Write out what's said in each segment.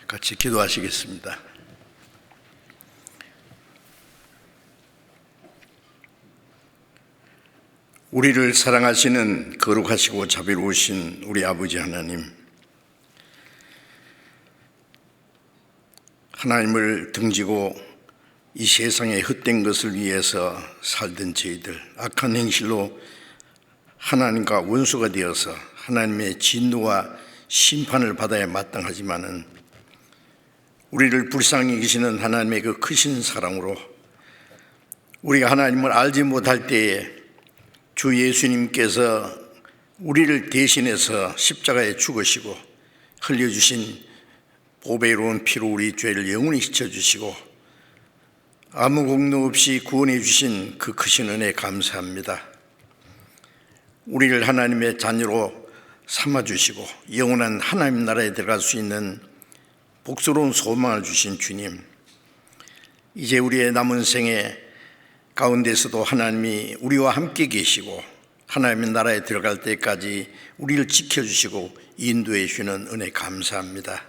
같이 기도하시겠습니다. 우리를 사랑하시는 거룩하시고 자비로우신 우리 아버지 하나님, 하나님을 등지고 이 세상에 헛된 것을 위해서 살던 저희들, 악한 행실로 하나님과 원수가 되어서 하나님의 진노와 심판을 받아야 마땅하지만은 우리를 불쌍히 여기시는 하나님의 그 크신 사랑으로 우리가 하나님을 알지 못할 때에 주 예수님께서 우리를 대신해서 십자가에 죽으시고 흘려주신 보배로운 피로 우리 죄를 영원히 씻어주시고 아무 공로 없이 구원해 주신 그 크신 은혜 감사합니다. 우리를 하나님의 자녀로 삼아주시고 영원한 하나님 나라에 들어갈 수 있는 복스러운 소망을 주신 주님, 이제 우리의 남은 생애 가운데서도 하나님이 우리와 함께 계시고 하나님의 나라에 들어갈 때까지 우리를 지켜주시고 인도해 주시는 은혜 감사합니다.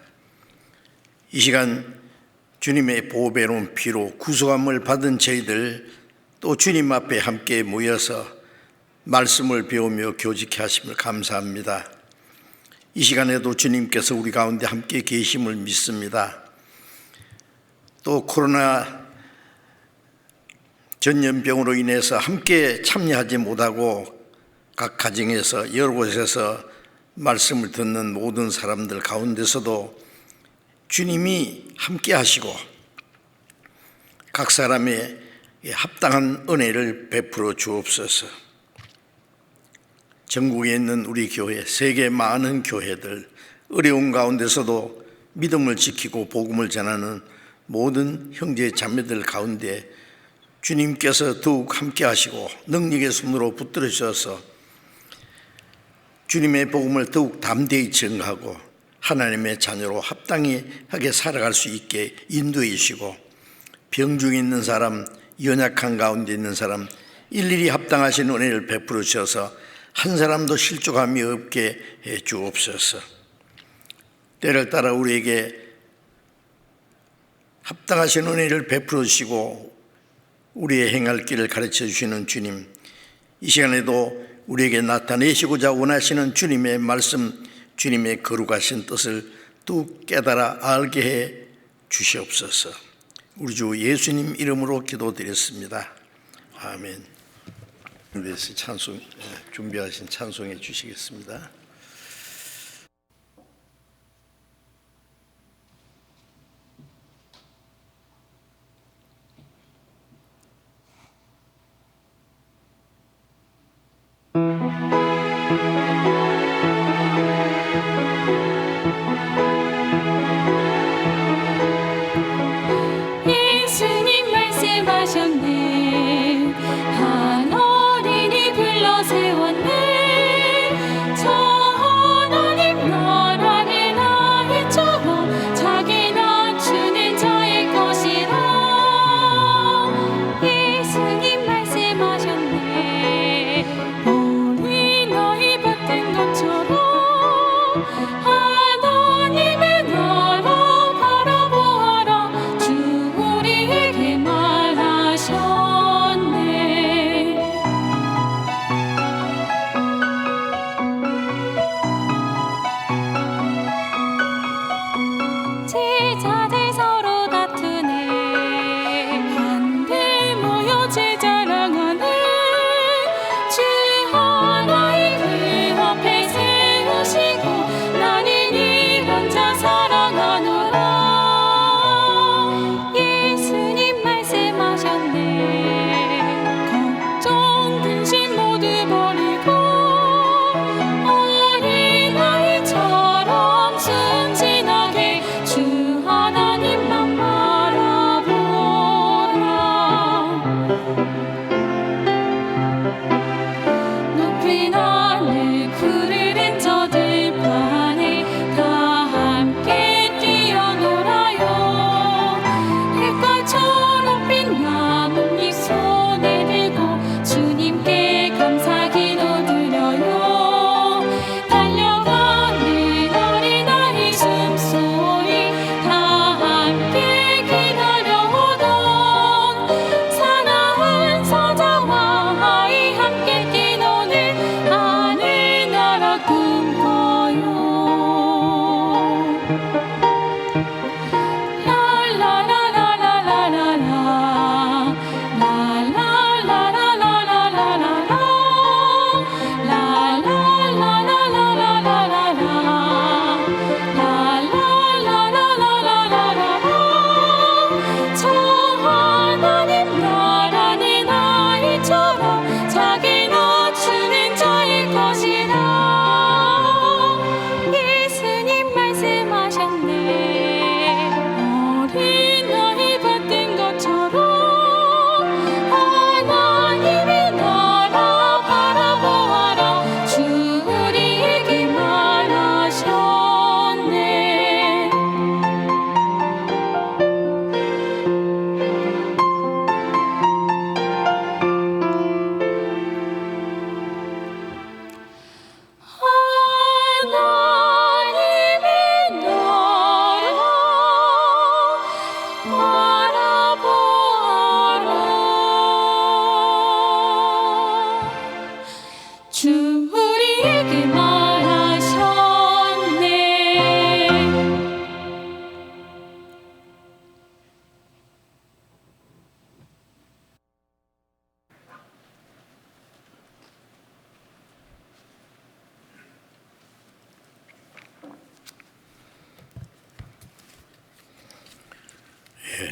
이 시간 주님의 보배로운 피로 구속함을 받은 저희들, 또 주님 앞에 함께 모여서 말씀을 배우며 교직케 하심을 감사합니다. 이 시간에도 주님께서 우리 가운데 함께 계심을 믿습니다. 또 코로나 전염병으로 인해서 함께 참여하지 못하고 각 가정에서 여러 곳에서 말씀을 듣는 모든 사람들 가운데서도 주님이 함께 하시고 각 사람의 합당한 은혜를 베풀어 주옵소서. 전국에 있는 우리 교회, 세계 많은 교회들, 어려운 가운데서도 믿음을 지키고 복음을 전하는 모든 형제 자매들 가운데 주님께서 더욱 함께 하시고 능력의 손으로 붙들어 주셔서 주님의 복음을 더욱 담대히 전하고 하나님의 자녀로 합당하게 살아갈 수 있게 인도해 주시고, 병중에 있는 사람, 연약한 가운데 있는 사람 일일이 합당하신 은혜를 베풀어 주셔서 한 사람도 실족함이 없게 해 주옵소서. 때를 따라 우리에게 합당하신 은혜를 베풀어 주시고 우리의 행할 길을 가르쳐 주시는 주님, 이 시간에도 우리에게 나타내시고자 원하시는 주님의 말씀, 주님의 거룩하신 뜻을 또 깨달아 알게 해 주시옵소서. 우리 주 예수님 이름으로 기도드렸습니다. 아멘. 준비하신 찬송해 주시겠습니다. 예수님 말씀하셨네. 한 어린이 불러 세웠네. 저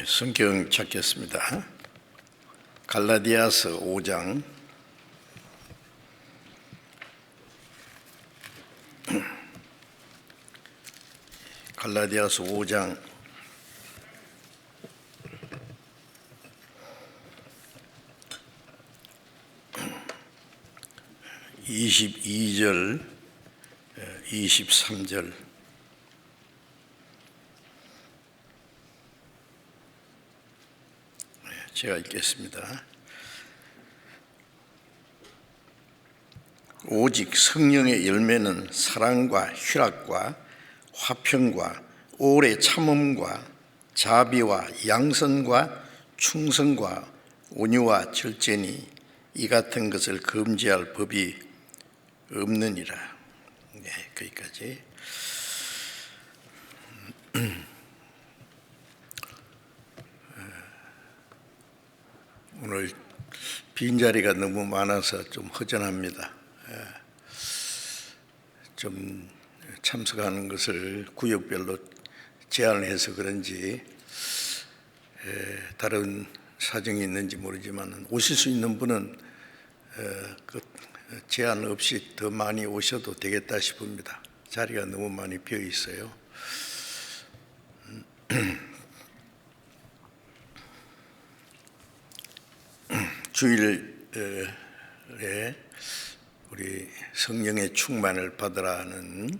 성경 찾겠습니다. 갈라디아서 5장 갈라디아서 5장 22절 23절 제가 읽겠습니다. 오직 성령의 열매는 사랑과 희락과 화평과 오래 참음과 자비와 양선과 충성과 온유와 절제니 이 같은 것을 금지할 법이 없느니라. 네, 거기까지. 오늘 빈자리가 너무 많아서 좀 허전합니다. 좀 참석하는 것을 구역별로 제한을 해서 그런지 다른 사정이 있는지 모르지만 오실 수 있는 분은 그 제한 없이 더 많이 오셔도 되겠다 싶습니다. 자리가 너무 많이 비어 있어요. 주일에 우리 성령의 충만을 받으라는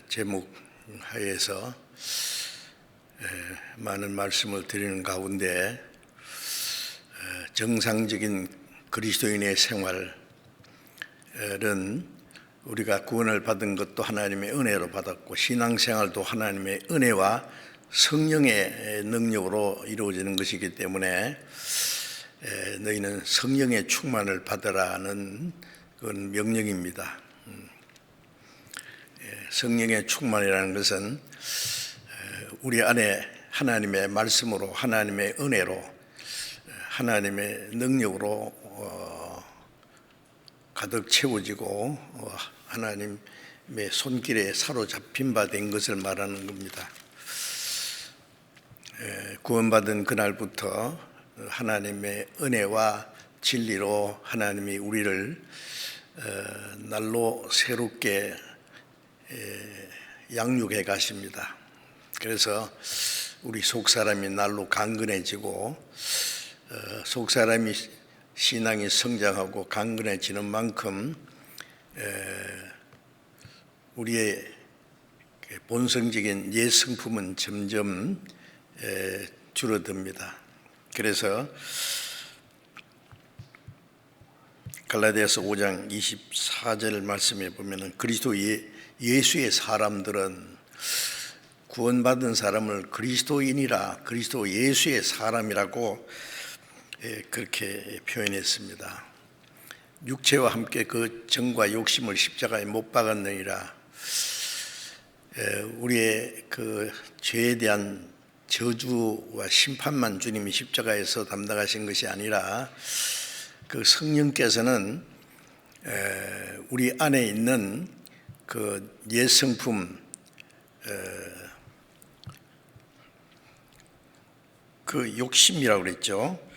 제목 하에서 많은 말씀을 드리는 가운데 정상적인 그리스도인의 생활은 우리가 구원을 받은 것도 하나님의 은혜로 받았고 신앙생활도 하나님의 은혜와 성령의 능력으로 이루어지는 것이기 때문에 너희는 성령의 충만을 받으라는 그건 명령입니다. 성령의 충만이라는 것은 우리 안에 하나님의 말씀으로 하나님의 은혜로 하나님의 능력으로 가득 채워지고 하나님의 손길에 사로잡힌 바 된 것을 말하는 겁니다. 구원받은 그날부터 하나님의 은혜와 진리로 하나님이 우리를 날로 새롭게 양육해 가십니다. 그래서 우리 속사람이 날로 강건해지고 속사람이 신앙이 성장하고 강건해지는 만큼 우리의 본성적인 옛성품은 점점 줄어듭니다. 그래서 갈라디아서 5장 24절 말씀에 보면은 그리스도 예수의 사람들은 구원받은 사람을 그리스도인이라 그리스도 예수의 사람이라고 그렇게 표현했습니다. 육체와 함께 그 정과 욕심을 십자가에 못 박았느니라. 우리의 그 죄에 대한 저주와 심판만 주님이 십자가에서 담당하신 것이 아니라 그 성령께서는 우리 안에 있는 그 옛성품 그 욕심이라고 그랬죠.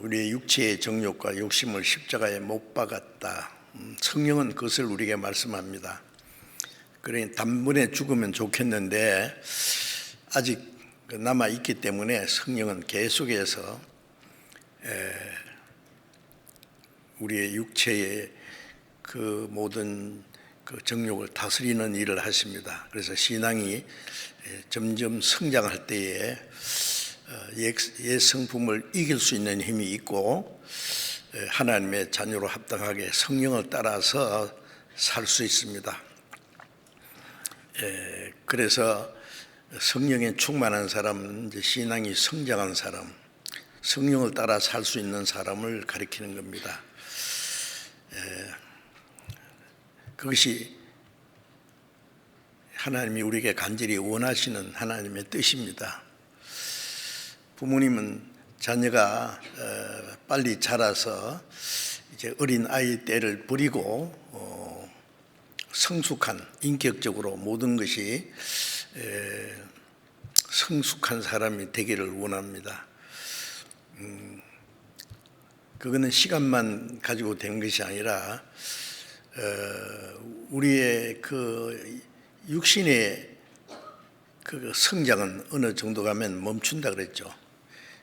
우리의 육체의 정욕과 욕심을 십자가에 못 박았다. 성령은 그것을 우리에게 말씀합니다. 그러니 단번에 죽으면 좋겠는데 아직 남아 있기 때문에 성령은 계속해서 우리의 육체의 그 모든 그 정욕을 다스리는 일을 하십니다. 그래서 신앙이 점점 성장할 때에 옛 성품을 이길 수 있는 힘이 있고 하나님의 자녀로 합당하게 성령을 따라서 살 수 있습니다. 그래서 성령에 충만한 사람은 이제 신앙이 성장한 사람, 성령을 따라 살 수 있는 사람을 가리키는 겁니다. 그것이 하나님이 우리에게 간절히 원하시는 하나님의 뜻입니다. 부모님은 자녀가 빨리 자라서 이제 어린 아이 때를 버리고 성숙한 인격적으로 모든 것이 성숙한 사람이 되기를 원합니다. 그거는 시간만 가지고 된 것이 아니라 우리의 그 육신의 그 성장은 어느 정도 가면 멈춘다 그랬죠.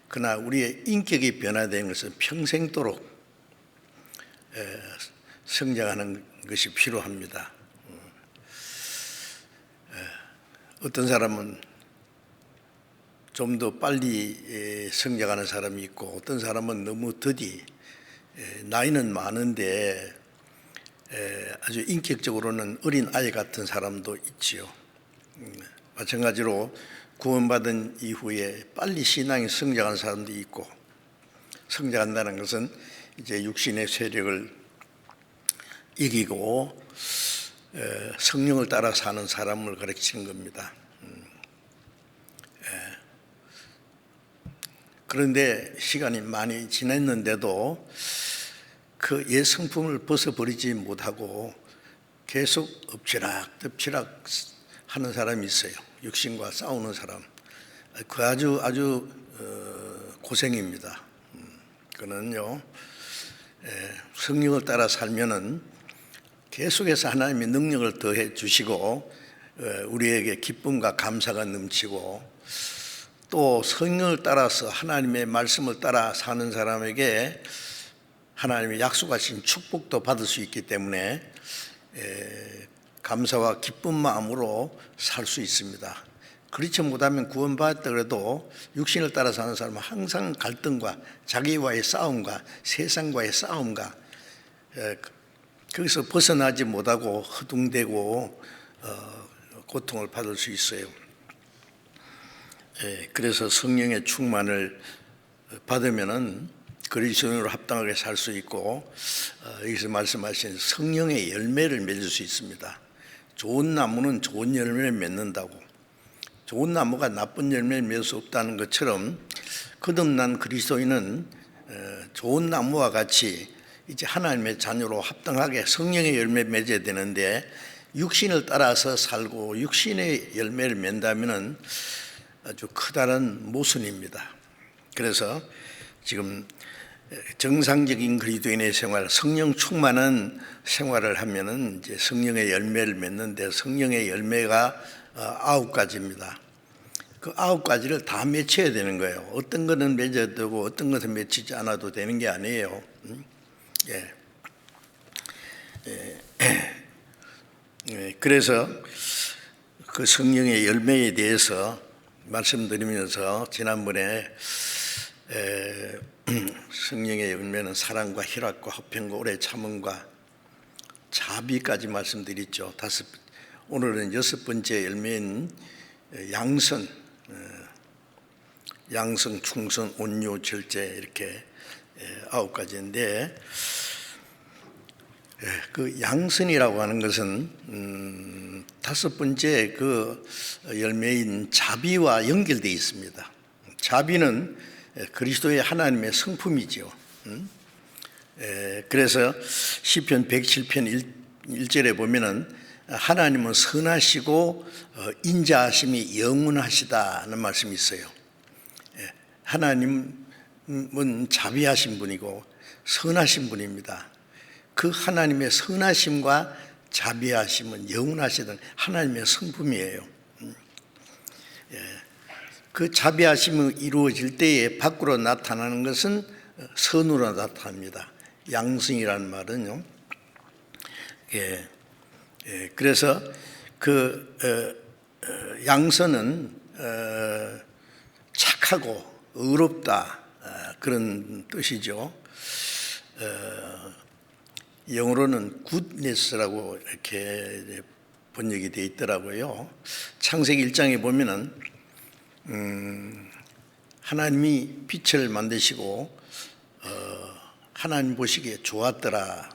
그러나 우리의 인격이 변화되는 것은 평생도록 성장하는 것이 필요합니다. 어떤 사람은 좀 더 빨리 성장하는 사람이 있고, 어떤 사람은 너무 더디, 나이는 많은데 아주 인격적으로는 어린 아이 같은 사람도 있지요. 마찬가지로 구원받은 이후에 빨리 신앙이 성장하는 사람도 있고, 성장한다는 것은 이제 육신의 세력을 이기고 성령을 따라 사는 사람을 가르치는 겁니다. 그런데 시간이 많이 지났는데도 그 옛 성품을 벗어버리지 못하고 계속 엎치락 하는 사람이 있어요. 육신과 싸우는 사람. 그 아주 고생입니다. 그는요, 성령을 따라 살면은 계속해서 하나님의 능력을 더해 주시고 우리에게 기쁨과 감사가 넘치고, 또 성령을 따라서 하나님의 말씀을 따라 사는 사람에게 하나님의 약속하신 축복도 받을 수 있기 때문에 감사와 기쁜 마음으로 살 수 있습니다. 그렇지 못하면 구원받았다 그래도 육신을 따라 사는 사람은 항상 갈등과 자기와의 싸움과 세상과의 싸움과 거기서 벗어나지 못하고 허둥대고 고통을 받을 수 있어요. 그래서 성령의 충만을 받으면은 그리스도인으로 합당하게 살 수 있고, 여기서 말씀하신 성령의 열매를 맺을 수 있습니다. 좋은 나무는 좋은 열매를 맺는다고, 좋은 나무가 나쁜 열매를 맺을 수 없다는 것처럼 거듭난 그리스도인은 좋은 나무와 같이 이제 하나님의 자녀로 합당하게 성령의 열매를 맺어야 되는데, 육신을 따라서 살고 육신의 열매를 맺는다면은 아주 커다란 모순입니다. 그래서 지금 정상적인 그리스도인의 생활, 성령 충만한 생활을 하면은 이제 성령의 열매를 맺는데, 성령의 열매가 9가지입니다. 그 9가지를 다 맺혀야 되는 거예요. 어떤 것은 맺어야 되고 어떤 것은 맺히지 않아도 되는 게 아니에요. 그래서 그 성령의 열매에 대해서 말씀드리면서, 지난번에 성령의 열매는 사랑과 희락과 화평과 오래 참음과 자비까지 말씀드렸죠. 오늘은 6번째 열매인 양선, 충선, 온유, 절제, 이렇게 9가지인데, 그 양선이라고 하는 것은 5번째 그 열매인 자비와 연결되어 있습니다. 자비는 그리스도의 하나님의 성품이죠. 그래서 시편 107편 1절에 보면은 하나님은 선하시고 인자하심이 영원하시다는 말씀이 있어요. 하나님은 자비하신 분이고 선하신 분입니다. 그 하나님의 선하심과 자비하심은 영원하시던 하나님의 성품이에요. 그 자비하심이 이루어질 때에 밖으로 나타나는 것은 선으로 나타납니다. 양성이라는 말은요. 그래서 그 양선은 착하고 의롭다, 그런 뜻이죠. 영어로는 goodness라고 이렇게 번역이 되어 있더라고요. 창세기 1장에 보면은 하나님이 빛을 만드시고 하나님 보시기에 좋았더라고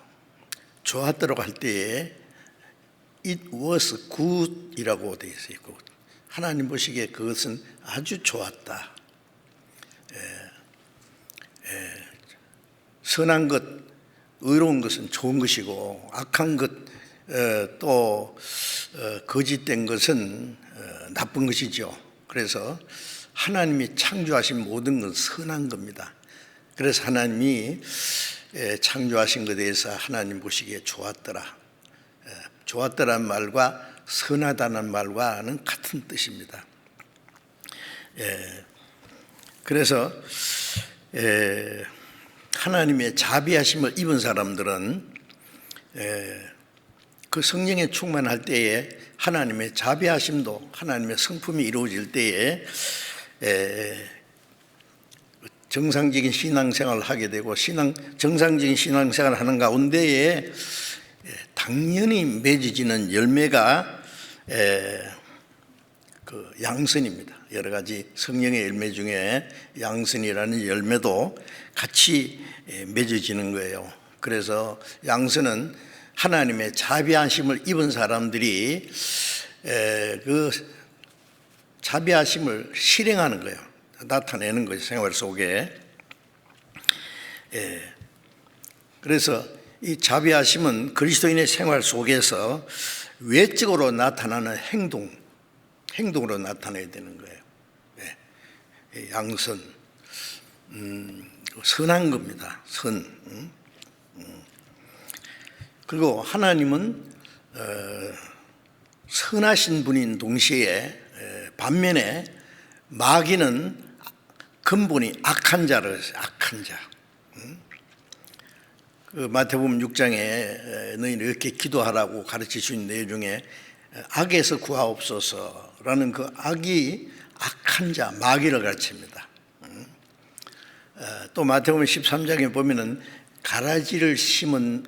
할 때에 it was good이라고 되어 있어요. 하나님 보시기에 그것은 아주 좋았다. 선한 것, 의로운 것은 좋은 것이고, 악한 것, 또 거짓된 것은 나쁜 것이죠. 그래서 하나님이 창조하신 모든 건 선한 겁니다. 그래서 하나님이 창조하신 것에 대해서 하나님 보시기에 좋았더라. 좋았더란 말과 선하다는 말과는 같은 뜻입니다. 그래서 하나님의 자비하심을 입은 사람들은 그 성령에 충만할 때에 하나님의 자비하심도 하나님의 성품이 이루어질 때에 정상적인 신앙생활을 하게 되고 정상적인 신앙생활을 하는 가운데에 당연히 맺어지는 열매가 그 양선입니다. 여러 가지 성령의 열매 중에 양선이라는 열매도 같이 맺어지는 거예요. 그래서 양선은 하나님의 자비하심을 입은 사람들이 그 자비하심을 실행하는 거예요. 나타내는 거죠, 생활 속에. 그래서 이 자비하심은 그리스도인의 생활 속에서 외적으로 나타나는 행동으로 나타내야 되는 거예요. 양선, 선한 겁니다. 그리고 하나님은 선하신 분인 동시에 반면에 마귀는 근본이 악한 자를, 악한 자. 그 마태복음 6장에 너희는 이렇게 기도하라고 가르쳐 주신 내용 중에 악에서 구하옵소서라는 그 악이 악한 자, 마귀를 가르칩니다. 또 마태복음 13장에 보면은 가라지를 심은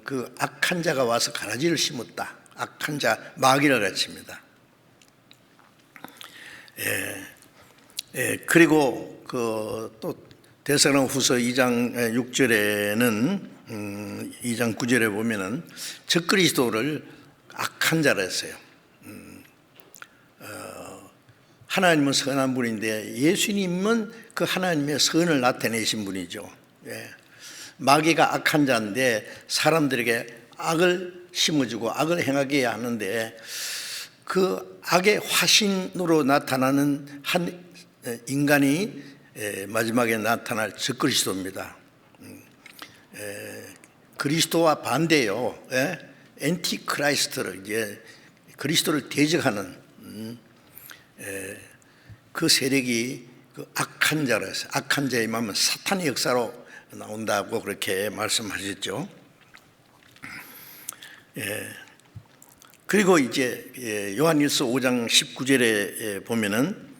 그 악한 자가 와서 가라지를 심었다. 악한 자, 마귀를 가르칩니다. 그리고 또 데살로니가후서 2장 6절에는 2장 9절에 보면은 적그리스도를 악한 자라 했어요. 하나님은 선한 분인데 예수님은 그 하나님의 선을 나타내신 분이죠. 마귀가 악한 자인데 사람들에게 악을 심어주고 악을 행하게 하는데 그 악의 화신으로 나타나는 한 인간이 마지막에 나타날 적그리스도입니다. 그리스도와 반대요. 엔티크라이스트를 이제 그리스도를 대적하는 그 세력이 그 악한 자라 해서 악한 자의 마음은 사탄의 역사로 나온다고 그렇게 말씀하셨죠. 그리고 이제 요한일서 5장 19절에 보면은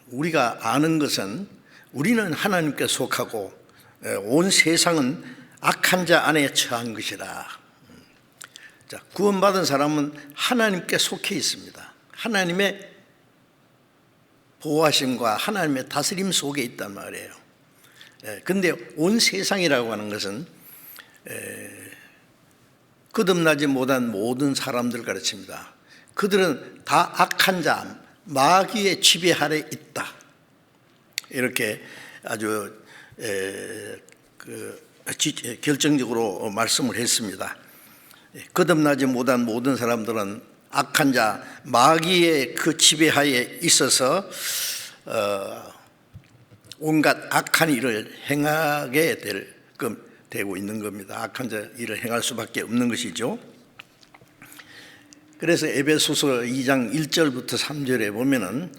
우리가 아는 것은 우리는 하나님께 속하고 온 세상은 악한 자 안에 처한 것이라. 자, 구원받은 사람은 하나님께 속해 있습니다. 하나님의 보호하심과 하나님의 다스림 속에 있단 말이에요. 그런데 온 세상이라고 하는 것은 거듭나지 못한 모든 사람들 가르칩니다. 그들은 다 악한 자, 마귀의 지배 아래 있다. 이렇게 아주 결정적으로 말씀을 했습니다. 거듭나지 못한 모든 사람들은 악한 자, 마귀의 그 지배하에 있어서 온갖 악한 일을 행하게 되고 있는 겁니다. 악한 자 일을 행할 수밖에 없는 것이죠. 그래서 에베소서 2장 1절부터 3절에 보면은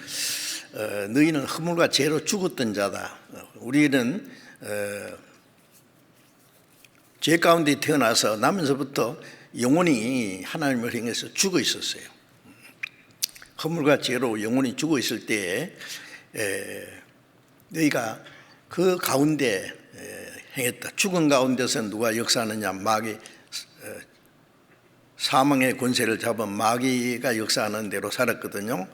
너희는 허물과 죄로 죽었던 자다. 우리는 죄 가운데 태어나서 나면서부터 영혼이 하나님을 향해서 죽어 있었어요. 허물과 죄로 영혼이 죽어 있을 때에 너희가 그 가운데 행했다. 죽은 가운데서 누가 역사하느냐? 마귀, 사망의 권세를 잡은 마귀가 역사하는 대로 살았거든요.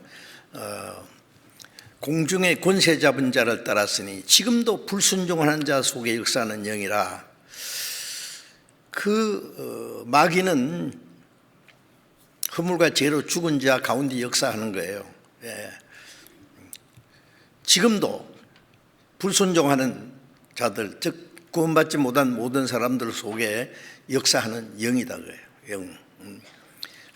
공중의 권세 잡은 자를 따랐으니 지금도 불순종하는 자 속에 역사하는 영이라. 그 마귀는 허물과 죄로 죽은 자 가운데 역사하는 거예요. 지금도 불순종하는 자들, 즉 구원받지 못한 모든 사람들 속에 역사하는 영이다 그래요. 영.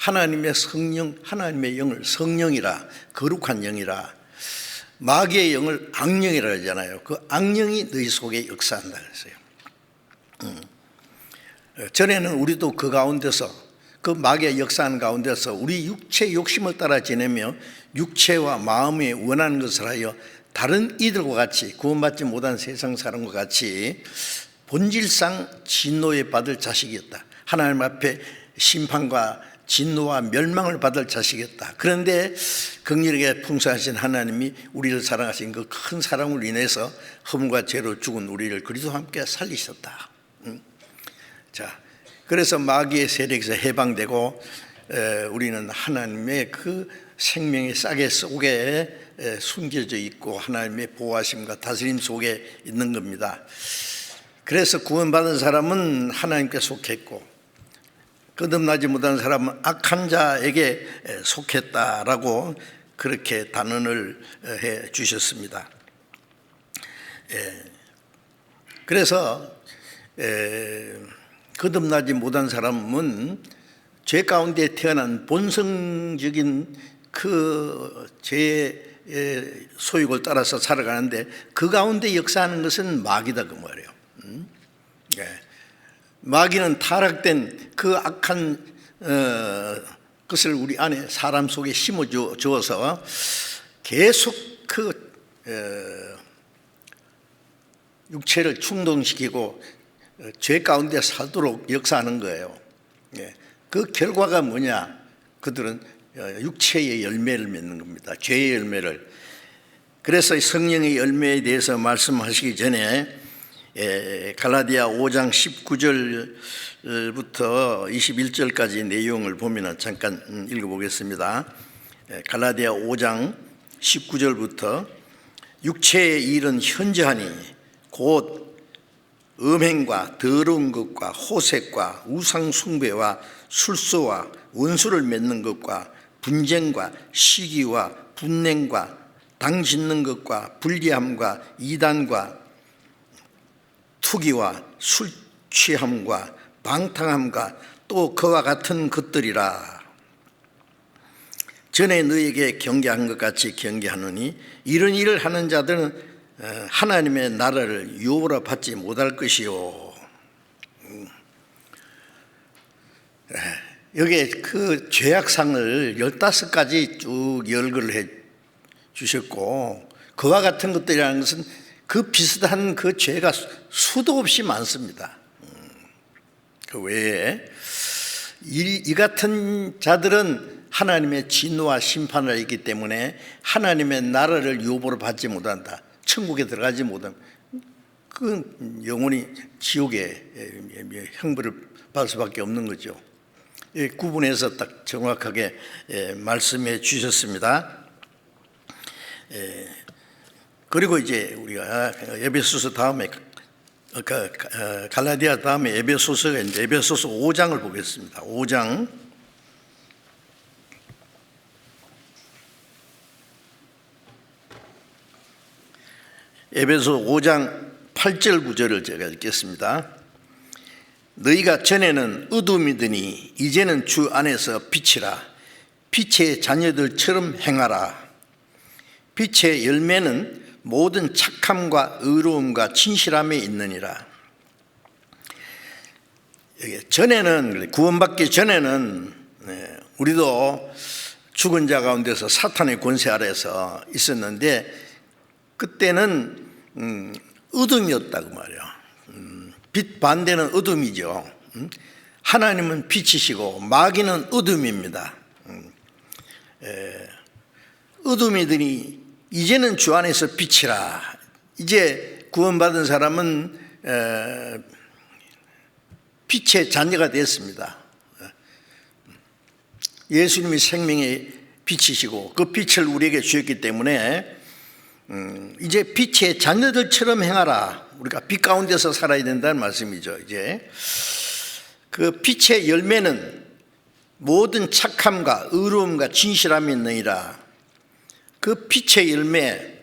하나님의 성령, 하나님의 영을 성령이라, 거룩한 영이라, 마귀의 영을 악령이라 하잖아요. 그 악령이 너희 속에 역사한다 그랬어요. 전에는 우리도 그 가운데서, 그 마귀의 역사하는 가운데서 우리 육체 욕심을 따라 지내며 육체와 마음에 원하는 것을 하여 다른 이들과 같이, 구원받지 못한 세상 사람과 같이 본질상 진노에 받을 자식이었다. 하나님 앞에 심판과 진노와 멸망을 받을 자식이었다. 그런데 긍휼하게 풍성하신 하나님이 우리를 사랑하신 그 큰 사랑을 인해서 흠과 죄로 죽은 우리를 그리스도와 함께 살리셨다. 자, 그래서 마귀의 세력에서 해방되고 우리는 하나님의 그 생명의 싹의 속에 숨겨져 있고 하나님의 보호하심과 다스림 속에 있는 겁니다. 그래서 구원받은 사람은 하나님께 속했고 거듭나지 못한 사람은 악한 자에게 속했다라고 그렇게 단언을 해 주셨습니다. 그래서 거듭나지 못한 사람은 죄 가운데 태어난 본성적인 그 죄의 소욕을 따라서 살아가는데 그 가운데 역사하는 것은 마귀다 그 말이에요. 마귀는 타락된 그 악한 것을 우리 안에 사람 속에 심어 주어서 계속 그 육체를 충동시키고 죄 가운데 살도록 역사하는 거예요. 그 결과가 뭐냐? 그들은 육체의 열매를 맺는 겁니다. 죄의 열매를. 그래서 성령의 열매에 대해서 말씀하시기 전에 갈라디아 5장 19절부터 21절까지 내용을 보면 잠깐 읽어보겠습니다. 갈라디아 5장 19절부터 육체의 일은 현저하니 곧 음행과 더러운 것과 호색과 우상 숭배와 술수와 원수를 맺는 것과 분쟁과 시기와 분냉과 당 짓는 것과 불리함과 이단과 투기와 술 취함과 방탕함과 또 그와 같은 것들이라. 전에 너에게 경계한 것 같이 경계하노니 이런 일을 하는 자들은 하나님의 나라를 유업으로 받지 못할 것이요. 여기에 그 죄악상을 15가지 쭉 열거를 해 주셨고, 그와 같은 것들이라는 것은 그 비슷한 그 죄가 수도 없이 많습니다. 그 외에 이 같은 자들은 하나님의 진노와 심판을 있기 때문에 하나님의 나라를 유업으로 받지 못한다. 천국에 들어가지 못한, 그 영원히 지옥에 형벌을 받을 수밖에 없는 거죠. 구분해서 딱 정확하게 말씀해 주셨습니다. 그리고 이제 우리가 에베소서 다음에 갈라디아 다음에 에베소서가 이제 에베소서 5장을 보겠습니다. 5장 에베소 5장 8절 9절을 제가 읽겠습니다. 너희가 전에는 어둠이더니 이제는 주 안에서 빛이라. 빛의 자녀들처럼 행하라. 빛의 열매는 모든 착함과 의로움과 진실함에 있느니라. 전에는, 구원받기 전에는 우리도 죽은 자 가운데서 사탄의 권세 아래서 있었는데 그때는 어둠이었다고 말이에요. 빛 반대는 어둠이죠. 하나님은 빛이시고 마귀는 어둠입니다. 어둠이더니 이제는 주 안에서 빛이라. 이제 구원받은 사람은 빛의 자녀가 됐습니다. 예수님이 생명의 빛이시고 그 빛을 우리에게 주셨기 때문에 이제 빛의 자녀들처럼 행하라. 우리가 빛 가운데서 살아야 된다는 말씀이죠. 이제 그 빛의 열매는 모든 착함과 의로움과 진실함이 있느니라. 그 빛의 열매는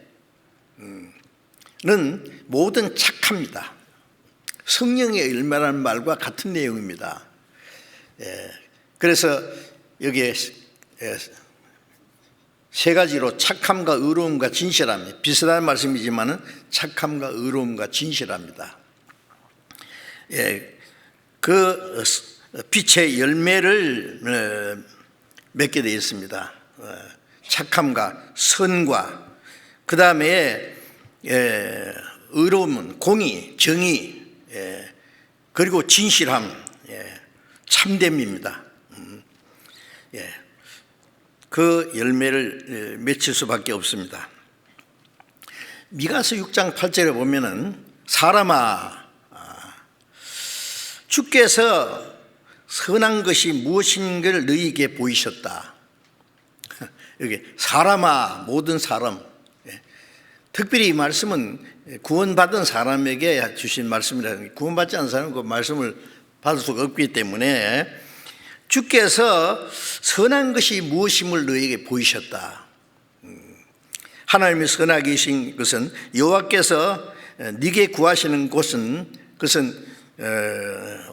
모든 착합니다. 성령의 열매라는 말과 같은 내용입니다. 그래서 여기에 세 가지로 착함과 의로움과 진실함이 비슷한 말씀이지만은 착함과 의로움과 진실합니다. 그 빛의 열매를 맺게 되어 있습니다. 착함과 선과 그 다음에 의로움은 공의, 정의, 그리고 진실함, 참됨입니다. 그 열매를 맺힐 수밖에 없습니다. 미가서 6장 8절에 보면은 사람아 주께서 선한 것이 무엇인가를 너희에게 보이셨다. 여기 사람아, 모든 사람. 특별히 이 말씀은 구원받은 사람에게 주신 말씀이라는 게, 구원받지 않은 사람은 그 말씀을 받을 수가 없기 때문에 주께서 선한 것이 무엇임을 너희에게 보이셨다. 하나님이 선하게 계신 것은 여호와께서 네게 구하시는 것은 그것은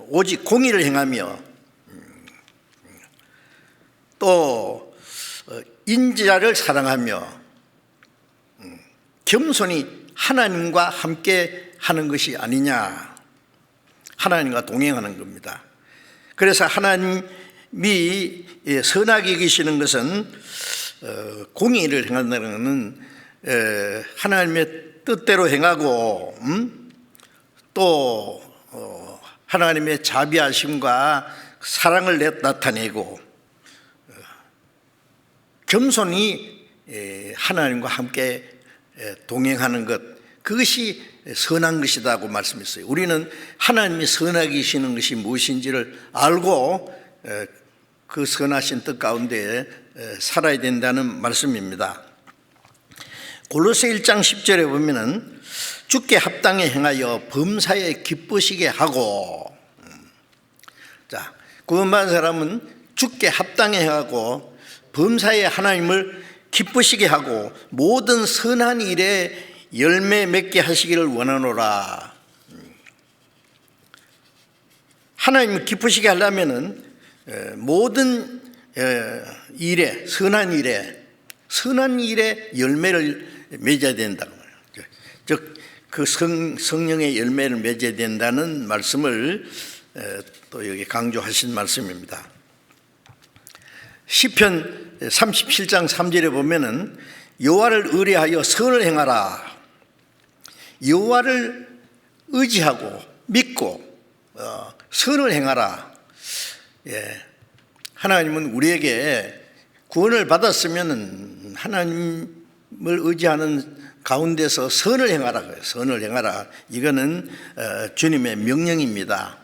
오직 공의를 행하며 또 인자를 사랑하며 겸손히 하나님과 함께 하는 것이 아니냐. 하나님과 동행하는 겁니다. 그래서 하나님이 선하게 계시는 것은 공의를 행한다는 것은 하나님의 뜻대로 행하고 또 하나님의 자비하심과 사랑을 나타내고 겸손히 하나님과 함께 동행하는 것, 그것이 선한 것이라고 말씀했어요. 우리는 하나님이 선하게 계시는 것이 무엇인지를 알고 그 선하신 뜻 가운데 살아야 된다는 말씀입니다. 골로새 1장 10절에 보면은 주께 합당히 행하여 범사에 기쁘시게 하고, 자, 구원받은 사람은 주께 합당히 행하고 범사에 하나님을 기쁘시게 하고 모든 선한 일에 열매 맺게 하시기를 원하노라. 하나님을 기쁘시게 하려면은 모든 일에, 선한 일에 열매를 맺어야 된다고 말해요. 즉 그 성령의 열매를 맺어야 된다는 말씀을 또 여기 강조하신 말씀입니다. 시편 37장 3절에 보면은 여호와를 의뢰하여 선을 행하라. 여호와를 의지하고 믿고 선을 행하라. 하나님은 우리에게 구원을 받았으면 하나님을 의지하는 가운데서 선을 행하라. 선을 행하라. 이거는 주님의 명령입니다.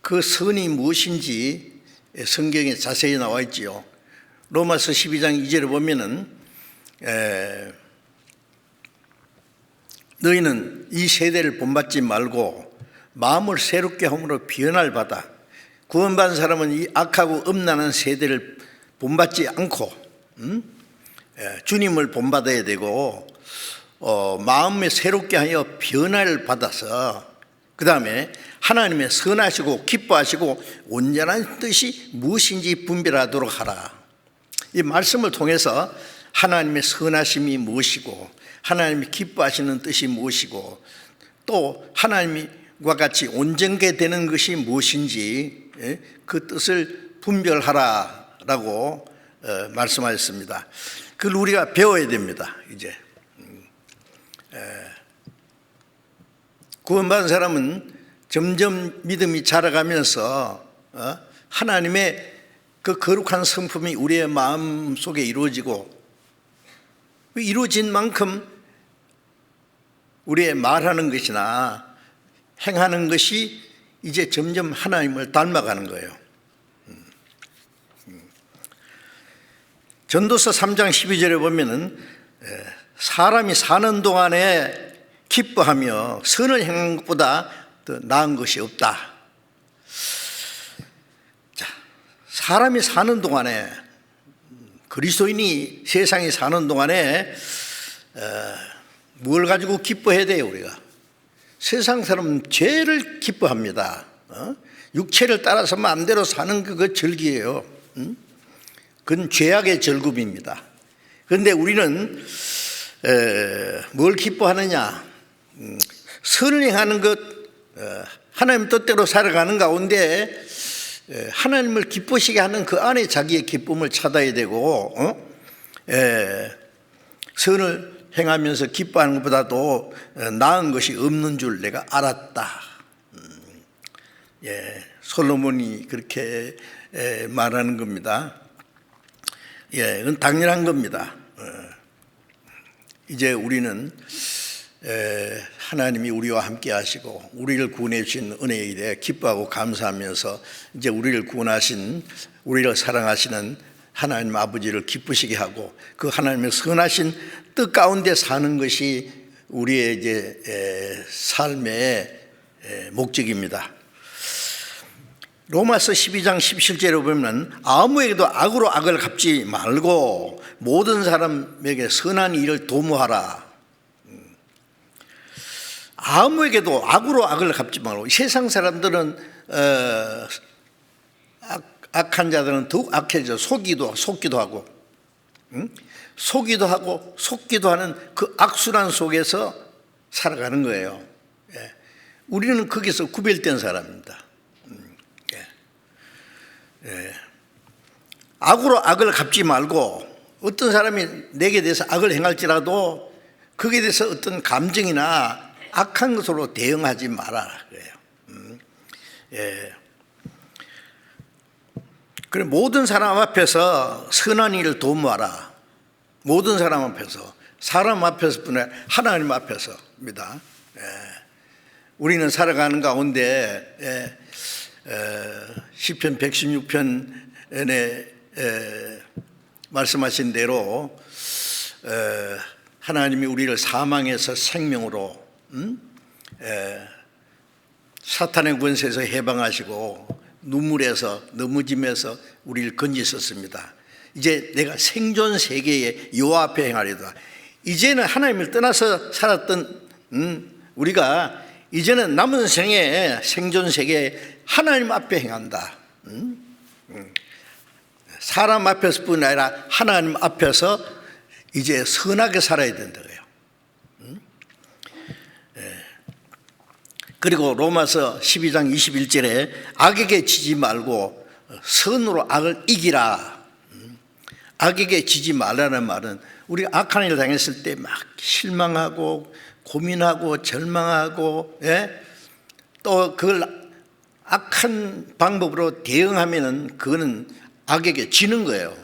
그 선이 무엇인지 성경에 자세히 나와 있지요. 로마서 12장 2절에 보면은 너희는 이 세대를 본받지 말고 마음을 새롭게 함으로 변화를 받아. 구원받은 사람은 이 악하고 음란한 세대를 본받지 않고 주님을 본받아야 되고 마음에 새롭게 하여 변화를 받아서 그 다음에 하나님의 선하시고 기뻐하시고 온전한 뜻이 무엇인지 분별하도록 하라. 이 말씀을 통해서 하나님의 선하심이 무엇이고 하나님이 기뻐하시는 뜻이 무엇이고 또 하나님과 같이 온전게 되는 것이 무엇인지 그 뜻을 분별하라라고 말씀하셨습니다. 그걸 우리가 배워야 됩니다. 이제 구원받은 사람은 점점 믿음이 자라가면서 하나님의 그 거룩한 성품이 우리의 마음 속에 이루어지고 이루어진 만큼 우리의 말하는 것이나 행하는 것이 이제 점점 하나님을 닮아가는 거예요. 전도서 3장 12절에 보면은 사람이 사는 동안에 기뻐하며 선을 행하는 것보다 더 나은 것이 없다. 자, 사람이 사는 동안에 그리스도인이 세상에 사는 동안에 뭘 가지고 기뻐해야 돼요? 우리가 세상 사람은 죄를 기뻐합니다. 육체를 따라서 마음대로 사는 그거 즐기예요. 그건 죄악의 절급입니다. 그런데 우리는 뭘 기뻐하느냐? 선을 행하는 것, 하나님 뜻대로 살아가는 가운데 하나님을 기쁘시게 하는 그 안에 자기의 기쁨을 찾아야 되고, 선을 행하면서 기뻐하는 것보다도 나은 것이 없는 줄 내가 알았다. 솔로몬이 그렇게 말하는 겁니다. 그건 당연한 겁니다. 이제 우리는 하나님이 우리와 함께 하시고 우리를 구원해 주신 은혜에 대해 기뻐하고 감사하면서 이제 우리를 구원하신, 우리를 사랑하시는 하나님 아버지를 기쁘시게 하고 그 하나님의 선하신 뜻 가운데 사는 것이 우리의 이제 삶의 목적입니다. 로마서 12장 17절에 보면 아무에게도 악으로 악을 갚지 말고 모든 사람에게 선한 일을 도모하라. 아무에게도 악으로 악을 갚지 말고, 세상 사람들은 악한 자들은 더욱 악해져 속기도 하고 속기도 하고 속기도 하는 그 악순환 속에서 살아가는 거예요. 우리는 거기서 구별된 사람입니다. 악으로 악을 갚지 말고, 어떤 사람이 내게 대해서 악을 행할지라도 거기에 대해서 어떤 감정이나 악한 것으로 대응하지 마라 그래요. 그래, 모든 사람 앞에서 선한 일을 도모하라. 모든 사람 앞에서, 사람 앞에서뿐 아니라 하나님 앞에서입니다. 우리는 살아가는 가운데 시편 116편에 말씀하신 대로 하나님이 우리를 사망에서 생명으로, 사탄의 권세에서 해방하시고 눈물에서 넘어짐에서 우리를 건지셨습니다. 이제 내가 생존 세계에 요 앞에 행하리다. 이제는 하나님을 떠나서 살았던 우리가 이제는 남은 생에 생존 세계에 하나님 앞에 행한다. 사람 앞에서뿐 아니라 하나님 앞에서 이제 선하게 살아야 된다고요. 그리고 로마서 12장 21절에 악에게 지지 말고 선으로 악을 이기라. 악에게 지지 말라는 말은 우리가 악한 일을 당했을 때 막 실망하고 고민하고 절망하고, 또 그걸 악한 방법으로 대응하면은 그거는 악에게 지는 거예요.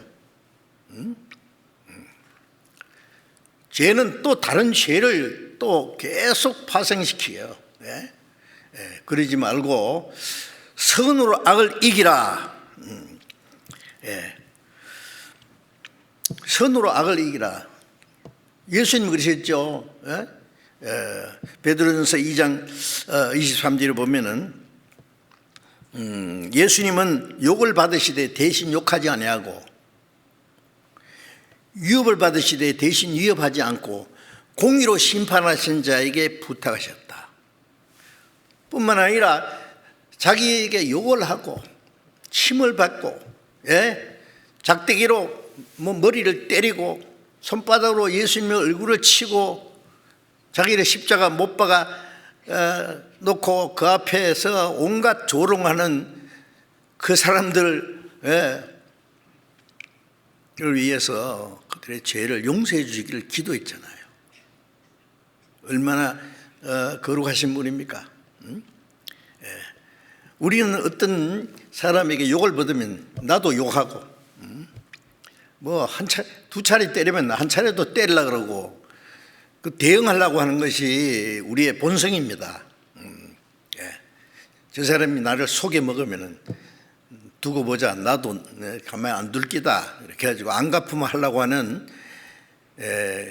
죄는 또 다른 죄를 또 계속 파생시켜요. 그러지 말고 선으로 악을 이기라. 선으로 악을 이기라. 예수님 그러셨죠. 베드로전서 2장 23절에 보면은 예수님은 욕을 받으시되 대신 욕하지 아니하고 위협을 받으시되 대신 위협하지 않고 공의로 심판하신 자에게 부탁하셨다. 뿐만 아니라 자기에게 욕을 하고 침을 받고, 작대기로 머리를 때리고 손바닥으로 예수님의 얼굴을 치고 자기를 십자가 못 박아 놓고 그 앞에서 온갖 조롱하는 그 사람들을 위해서 그들의 죄를 용서해 주시기를 기도했잖아요. 얼마나 거룩하신 분입니까? 우리는 어떤 사람에게 욕을 받으면 나도 욕하고, 뭐 두 차례 때리면 한 차례도 때리려고 그러고, 그 대응하려고 하는 것이 우리의 본성입니다. 저 사람이 나를 속여 먹으면은 두고 보자, 나도 가만히 안 둘 기다, 이렇게 해가지고 안 갚으면 하려고 하는,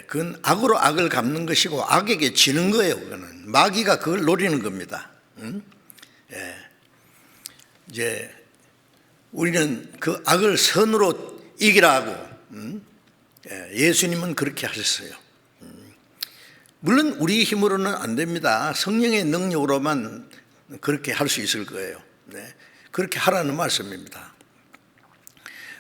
그건 악으로 악을 갚는 것이고 악에게 지는 거예요. 그거는 마귀가 그걸 노리는 겁니다. 이제 우리는 그 악을 선으로 이기라 하고, 예수님은 그렇게 하셨어요. 물론 우리 힘으로는 안 됩니다. 성령의 능력으로만 그렇게 할 수 있을 거예요. 그렇게 하라는 말씀입니다.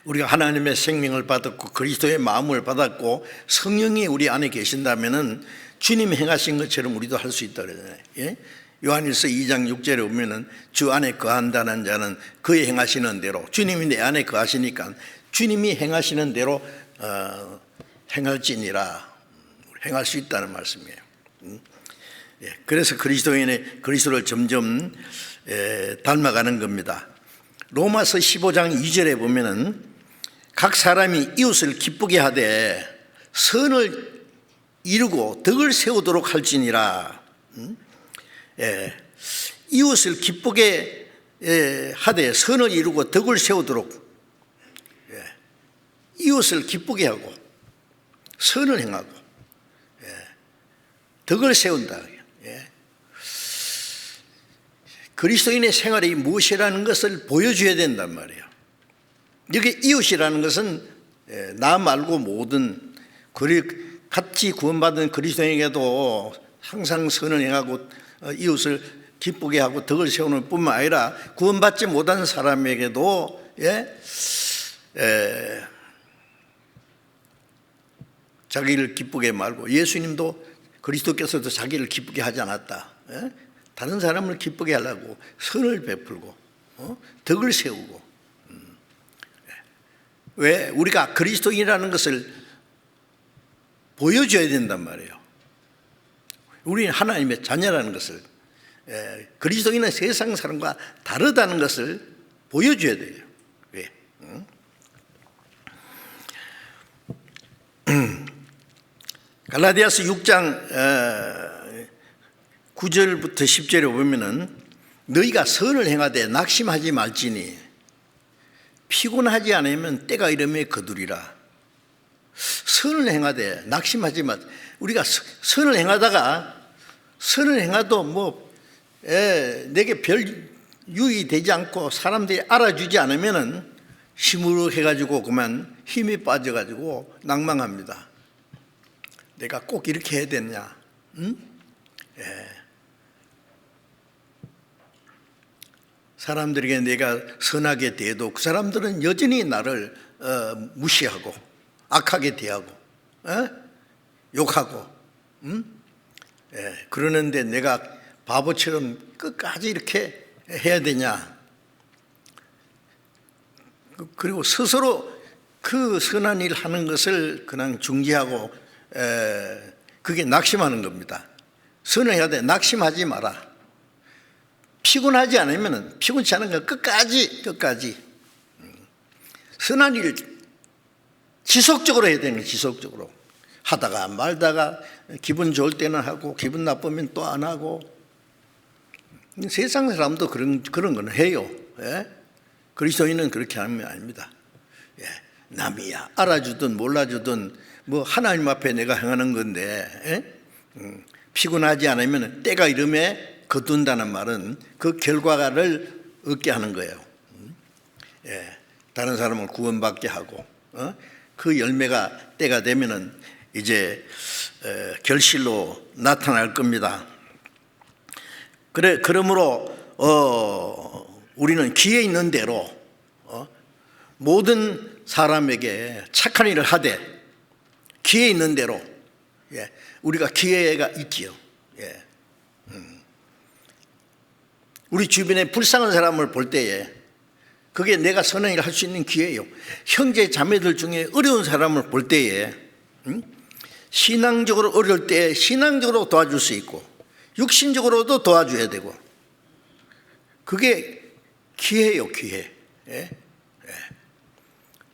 우리가 하나님의 생명을 받았고 그리스도의 마음을 받았고 성령이 우리 안에 계신다면은 주님이 행하신 것처럼 우리도 할 수 있다 그러잖아요. 예? 요한일서 2장 6절에 보면은 주 안에 거한다는 자는 그의 행하시는 대로, 주님이 내 안에 거하시니까 주님이 행하시는 대로 행할지니라, 행할 수 있다는 말씀이에요. 예, 그래서 그리스도를 점점 닮아가는 겁니다. 로마서 15장 2절에 보면은 각 사람이 이웃을 기쁘게 하되 선을 이루고 덕을 세우도록 할지니라. 예, 이웃을 기쁘게 하되 선을 이루고 덕을 세우도록, 예, 이웃을 기쁘게 하고 선을 행하고, 예, 덕을 세운다. 예. 그리스도인의 생활이 무엇이라는 것을 보여줘야 된단 말이에요. 여기 이웃이라는 것은 나 말고 모든 같이 구원받은 그리스도인에게도 항상 선을 행하고 이웃을 기쁘게 하고 덕을 세우는 뿐만 아니라 구원받지 못한 사람에게도, 예, 자기를 기쁘게 말고, 예수님도 그리스도께서도 자기를 기쁘게 하지 않았다. 예? 다른 사람을 기쁘게 하려고 선을 베풀고 덕을 세우고. 왜? 우리가 그리스도인이라는 것을 보여줘야 된단 말이에요. 우리는 하나님의 자녀라는 것을, 그리스도인은 세상 사람과 다르다는 것을 보여줘야 돼요. 왜? 갈라디아서 6장 9절부터 10절에 보면은 너희가 선을 행하되 낙심하지 말지니 피곤하지 않으면 때가 이르매 거두리라. 선을 행하되 낙심하지 마. 우리가 선을 행하도 내게 별 유익이 되지 않고 사람들이 알아주지 않으면은 시무룩해가지고 그만 힘이 빠져가지고 낭망합니다. 내가 꼭 이렇게 해야 되냐? 응? 예. 사람들에게 내가 선하게 대해도 그 사람들은 여전히 나를 무시하고 악하게 대하고 욕하고, 예. 그러는데 내가 바보처럼 끝까지 이렇게 해야 되냐? 그리고 스스로 그 선한 일 하는 것을 그냥 중지하고 그게 낙심하는 겁니다. 선을 해야 돼. 낙심하지 마라. 피곤하지 않으면 피곤치 않은 거 끝까지 선한 일 지속적으로 해야 되는 거예요. 지속적으로 하다가 말다가 기분 좋을 때는 하고 기분 나쁘면 또 안 하고. 세상 사람도 그런 거는 해요. 예? 그리스도인은 그렇게 하면 아닙니다. 예. 남이야 알아주든 몰라주든 뭐 하나님 앞에 내가 행하는 건데, 피곤하지 않으면 때가 이름에 거둔다는 말은 그 결과를 얻게 하는 거예요. 예. 다른 사람을 구원받게 하고, 그 열매가 때가 되면은 이제 결실로 나타날 겁니다. 그러므로 우리는 기회 있는 대로 모든 사람에게 착한 일을 하되 기회 있는 대로, 예, 우리가 기회가 있지요. 예. 우리 주변에 불쌍한 사람을 볼 때에 그게 내가 선한 일을 할 수 있는 기회예요. 형제 자매들 중에 어려운 사람을 볼 때에 신앙적으로 어려울 때 신앙적으로 도와줄 수 있고 육신적으로도 도와줘야 되고, 그게 기회예요. 기회. 예? 예.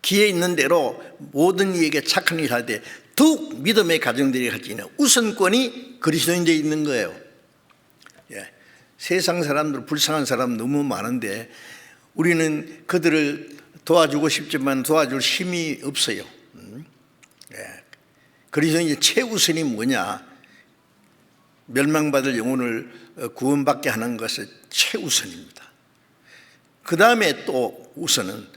기회 있는 대로 모든 이에게 착한 일을 하되 더욱 믿음의 가정들이 가지는 우선권이 그리스도인들에 있는 거예요. 예. 세상 사람들, 불쌍한 사람 너무 많은데 우리는 그들을 도와주고 싶지만 도와줄 힘이 없어요. 예. 그리스도인의 최우선이 뭐냐? 멸망받을 영혼을 구원받게 하는 것이 최우선입니다. 그 다음에 또 우선은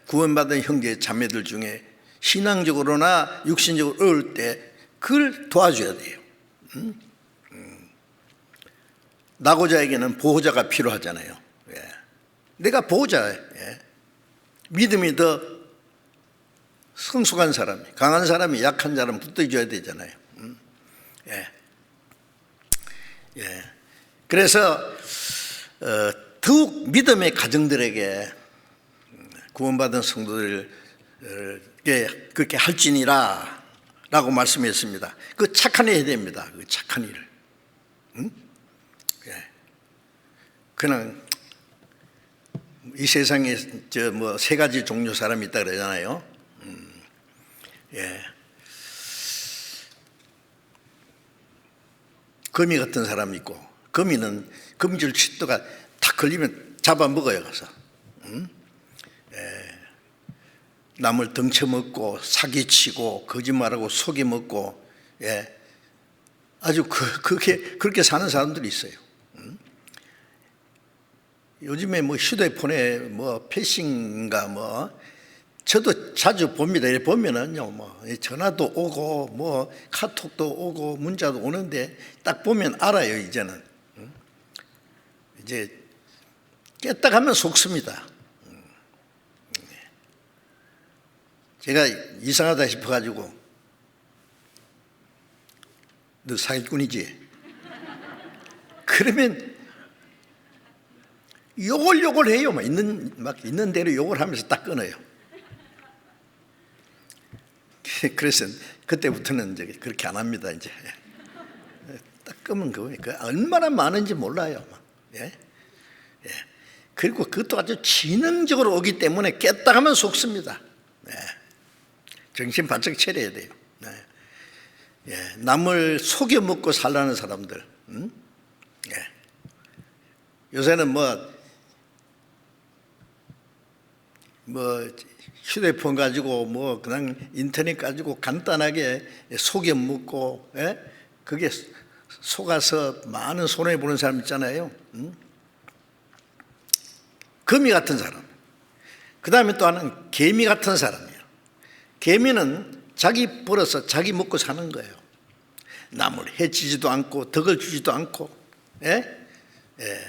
구원받은 형제 자매들 중에 신앙적으로나 육신적으로 어려울 때 그걸 도와줘야 돼요. 낙오자에게는 보호자가 필요하잖아요. 예. 내가 보호자예요. 예. 믿음이 더 성숙한 사람이, 강한 사람이 약한 사람 붙어줘야 되잖아요. 예. 예. 그래서 더욱 믿음의 가정들에게 구원받은 성도들에게 그렇게 할지니라 라고 말씀했습니다. 그 착한 일 해야 됩니다. 그 착한 일을. 예. 그냥 이 세상에 세 가지 종류 사람이 있다 그러잖아요. 예. 거미 같은 사람이 있고, 거미는 거미줄 칫도가 탁 걸리면 잡아먹어요. 가서 예. 남을 덩쳐먹고 사기치고 거짓말하고 속여먹고, 예. 아주 그렇게 사는 사람들이 있어요. 요즘에 휴대폰에 패싱인가 저도 자주 봅니다. 이렇게 보면은요, 전화도 오고, 카톡도 오고, 문자도 오는데, 딱 보면 알아요, 이제는. 이제, 깼다 가면 속습니다. 제가 이상하다 싶어가지고, 너 사기꾼이지? 그러면, 욕을 해요. 있는 대로 욕을 하면서 딱 끊어요. 그래서 그때부터는 이제 그렇게 안 합니다. 이제 딱 끄면 그거예요. 얼마나 많은지 몰라요. 예? 예. 그리고 그것도 아주 지능적으로 오기 때문에 깼다 하면 속습니다. 예. 정신 바짝 차려야 돼요. 예. 예. 남을 속여 먹고 살라는 사람들. 예. 요새는 휴대폰 가지고 그냥 인터넷 가지고 간단하게 속여 먹고, 예? 그게 속아서 많은 손해 보는 사람 있잖아요. 거미 같은 사람. 그 다음에 또 하나는 개미 같은 사람이에요. 개미는 자기 벌어서 자기 먹고 사는 거예요. 남을 해치지도 않고 덕을 주지도 않고, 예? 예.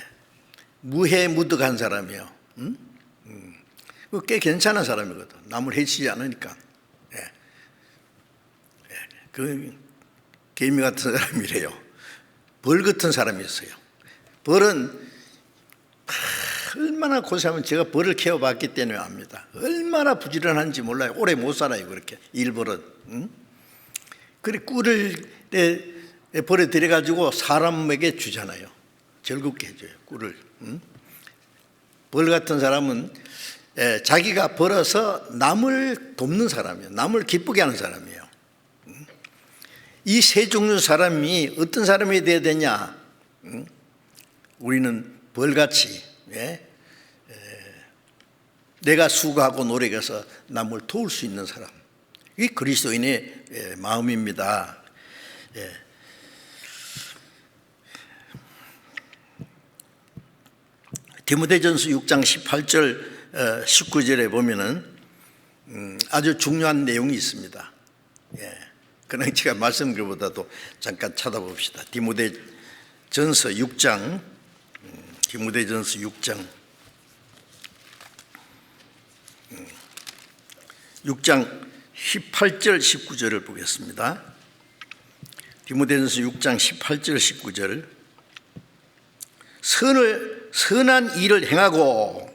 무해무득한 사람이에요. 꽤 괜찮은 사람이거든. 남을 해치지 않으니까. 예. 예. 그 개미 같은 사람이래요. 벌 같은 사람이었어요. 벌은 얼마나 고생하면, 제가 벌을 키워봤기 때문에 압니다. 얼마나 부지런한지 몰라요. 오래 못 살아요. 그렇게 일벌은. 그래 꿀을 벌에 들여가지고 사람에게 주잖아요. 즐겁게 해줘요. 꿀을. 벌 같은 사람은 자기가 벌어서 남을 돕는 사람이에요. 남을 기쁘게 하는 사람이에요. 이 세 종류 사람이 어떤 사람이 되어야 되냐? 우리는 벌같이, 내가 수고하고 노력해서 남을 도울 수 있는 사람. 이게 그리스도인의 마음입니다. 디모데전서 6장 18절 19절에 보면은 아주 중요한 내용이 있습니다. 그냥 제가 말씀드린 것보다도 잠깐 찾아봅시다. 디모데전서 6장 18절 19절을 보겠습니다. 디모데전서 6장 18절 19절. 선한 일을 행하고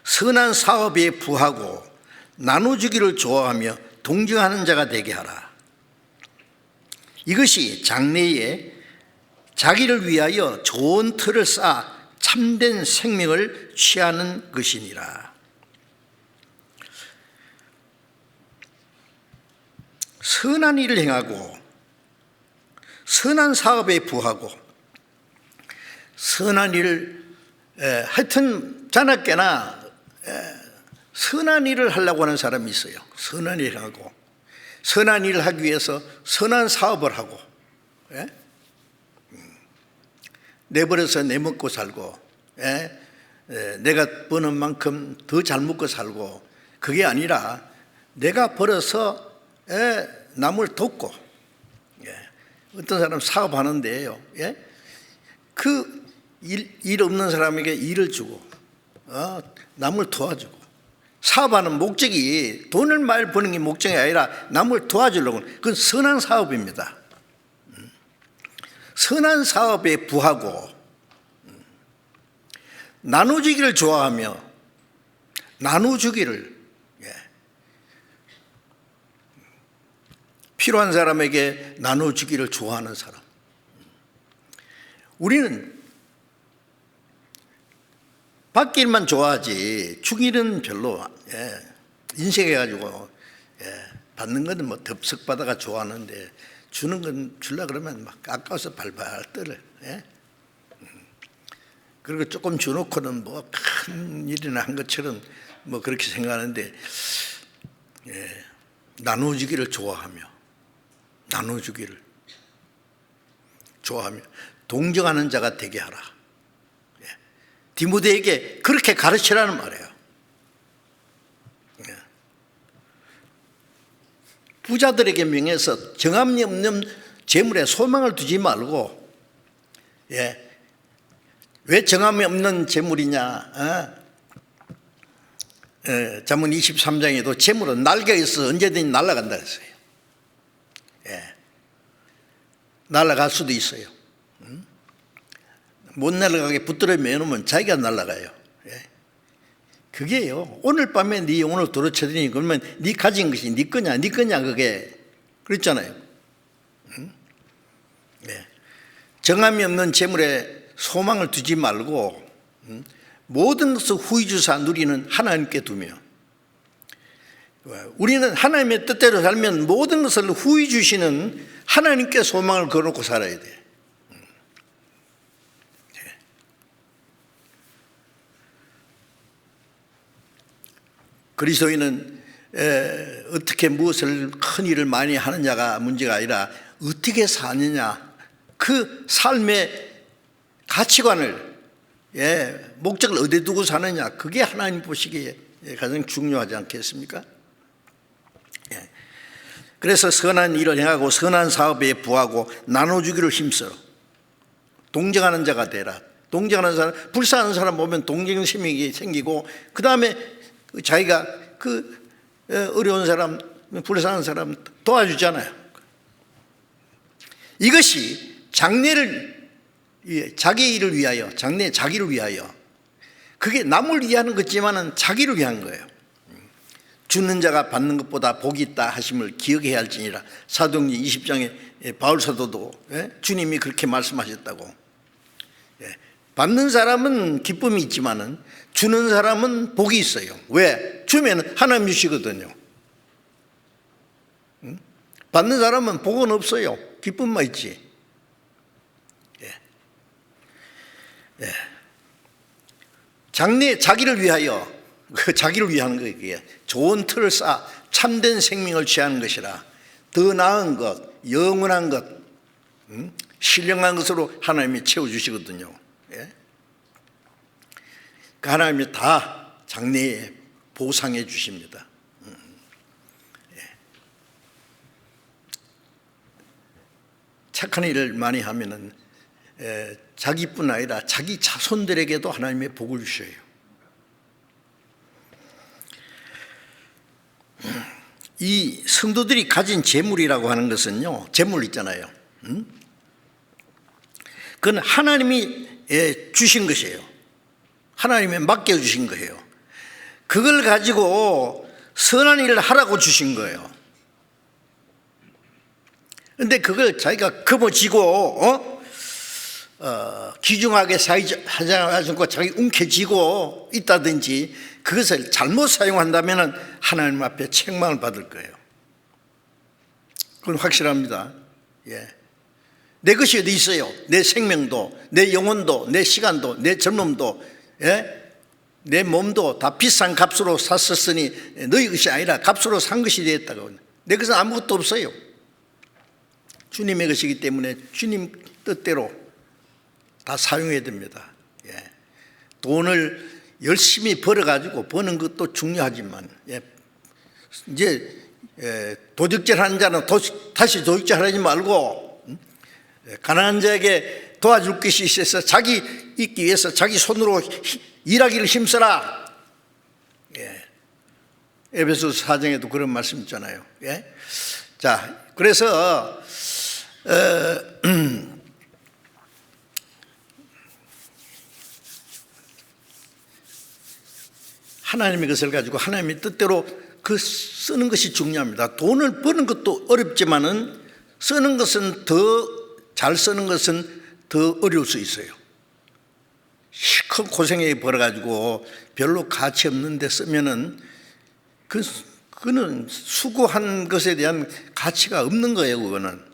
선한 사업에 부하고 나눠주기를 좋아하며 동정하는 자가 되게 하라. 이것이 장래에 자기를 위하여 좋은 틀을 쌓아 참된 생명을 취하는 것이니라. 선한 일을 행하고 선한 사업에 부하고 선한 일을 하여튼 자나깨나 선한 일을 하려고 하는 사람이 있어요. 선한 일을 하고 선한 일을 하기 위해서 선한 사업을 하고, 내버려서 내 먹고 살고, 내가 버는 만큼 더 잘 먹고 살고, 그게 아니라 내가 벌어서 남을 돕고, 어떤 사람 사업하는데요, 그 일 없는 사람에게 일을 주고 남을 도와주고 사업하는 목적이 돈을 많이 버는 게 목적이 아니라 남을 도와주려고, 그건 선한 사업입니다. 선한 사업에 부하고 나눠주기를 좋아하며 나눠주기를, 필요한 사람에게 나눠주기를 좋아하는 사람. 우리는 받기만 좋아하지 주기는 별로, 인색해가지고 받는 거는 뭐 덥석 받아가 좋아하는데 주는 건 주려 그러면 막 아까워서 발발 떨어. 그리고 조금 주놓고는 뭐 큰 일이나 한 것처럼 뭐 그렇게 생각하는데, 나눠주기를 좋아하며 나눠주기를 좋아하며 동정하는 자가 되게 하라. 디모데에게 그렇게 가르치라는 말이에요. 부자들에게 명해서 정함이 없는 재물에 소망을 두지 말고, 왜 정함이 없는 재물이냐? 잠언 23장에도 재물은 날개가 있어 언제든지 날아간다 했어요. 날아갈 수도 있어요. 못 날아가게 붙들어 매놓으면 자기가 날아가요. 그게요, 오늘 밤에 네 영혼을 도로쳐드리니 그러면 네 가진 것이 네 거냐 그게 그랬잖아요. 정함이 없는 재물에 소망을 두지 말고 모든 것을 후의주사 누리는 하나님께 두며, 우리는 하나님의 뜻대로 살면 모든 것을 후히 주시는 하나님께 소망을 걸어놓고 살아야 돼. 그리스도인은 어떻게 무엇을 큰 일을 많이 하느냐가 문제가 아니라 어떻게 사느냐, 그 삶의 가치관을, 목적을 어디에 두고 사느냐, 그게 하나님 보시기에 가장 중요하지 않겠습니까? 그래서 선한 일을 행하고 선한 사업에 부하고 나눠주기를 힘써 동정하는 자가 되라. 동정하는 사람, 불쌍한 사람 보면 동정심이 생기고, 그 다음에 자기가 그 어려운 사람, 불쌍한 사람 도와주잖아요. 이것이 장래를, 자기 일을 위하여, 장래 자기를 위하여, 그게 남을 위하는 것지만은 자기를 위한 거예요. 주는 자가 받는 것보다 복이 있다 하심을 기억해야 할지니라. 사도행전 20장에 바울 사도도 주님이 그렇게 말씀하셨다고. 받는 사람은 기쁨이 있지만은 주는 사람은 복이 있어요. 왜? 주면 하나님 주시거든요. 받는 사람은 복은 없어요. 기쁨만 있지. 장래 자기를 위하여, 그 자기를 위하는 거예요. 그게 좋은 틀을 쌓아 참된 생명을 취하는 것이라. 더 나은 것, 영원한 것, 신령한 것으로 하나님이 채워주시거든요. 그 하나님이 다 장래에 보상해 주십니다. 착한 일을 많이 하면은 자기뿐 아니라 자기 자손들에게도 하나님의 복을 주셔요. 이 성도들이 가진 재물이라고 하는 것은요, 재물 있잖아요. 그건 하나님이 주신 것이에요. 하나님이 맡겨주신 거예요. 그걸 가지고 선한 일을 하라고 주신 거예요. 그런데 그걸 자기가 거머쥐고 귀중하게 하지 않고 자기 움켜쥐고 있다든지 그것을 잘못 사용한다면 하나님 앞에 책망을 받을 거예요. 그건 확실합니다. 내 것이 어디 있어요? 내 생명도, 내 영혼도, 내 시간도, 내 젊음도, 내 몸도 다 비싼 값으로 샀었으니 너희 것이 아니라 값으로 산 것이 되었다고. 내 것은 아무것도 없어요. 주님의 것이기 때문에 주님 뜻대로 다 사용해야 됩니다. 돈을 열심히 벌어가지고 버는 것도 중요하지만, 이제 도적질 하는 자는 다시 도적질 하지 말고 가난한 자에게 도와줄 것이 있어서 자기 있기 위해서 자기 손으로 일하기를 힘써라. 에베소서 4장에도 그런 말씀 있잖아요. 예? 자, 그래서 하나님의 것을 가지고 하나님의 뜻대로 그 쓰는 것이 중요합니다. 돈을 버는 것도 어렵지만은 쓰는 것은 더 잘 쓰는 것은 더 어려울 수 있어요. 실컷 고생해 벌어가지고 별로 가치 없는데 쓰면은 그거는 수고한 것에 대한 가치가 없는 거예요. 그거는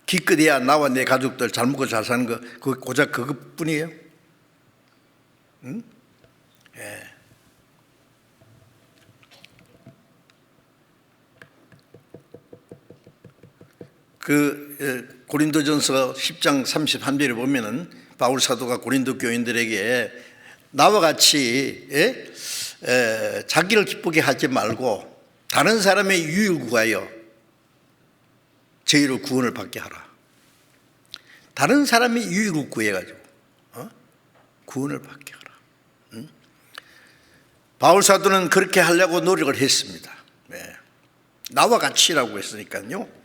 기껏해야 나와 내 가족들 잘 먹고 잘 사는 거 고작 그것뿐이에요. 응? 예. 고린도전서 10장 33절에 보면은 바울 사도가 고린도 교인들에게 나와 같이 자기를 기쁘게 하지 말고 다른 사람의 유익을 구하여 저희로 구원을 받게 하라. 다른 사람의 유익을 구해가지고 구원을 받게 하라. 응? 바울 사도는 그렇게 하려고 노력을 했습니다. 네. 나와 같이라고 했으니까요.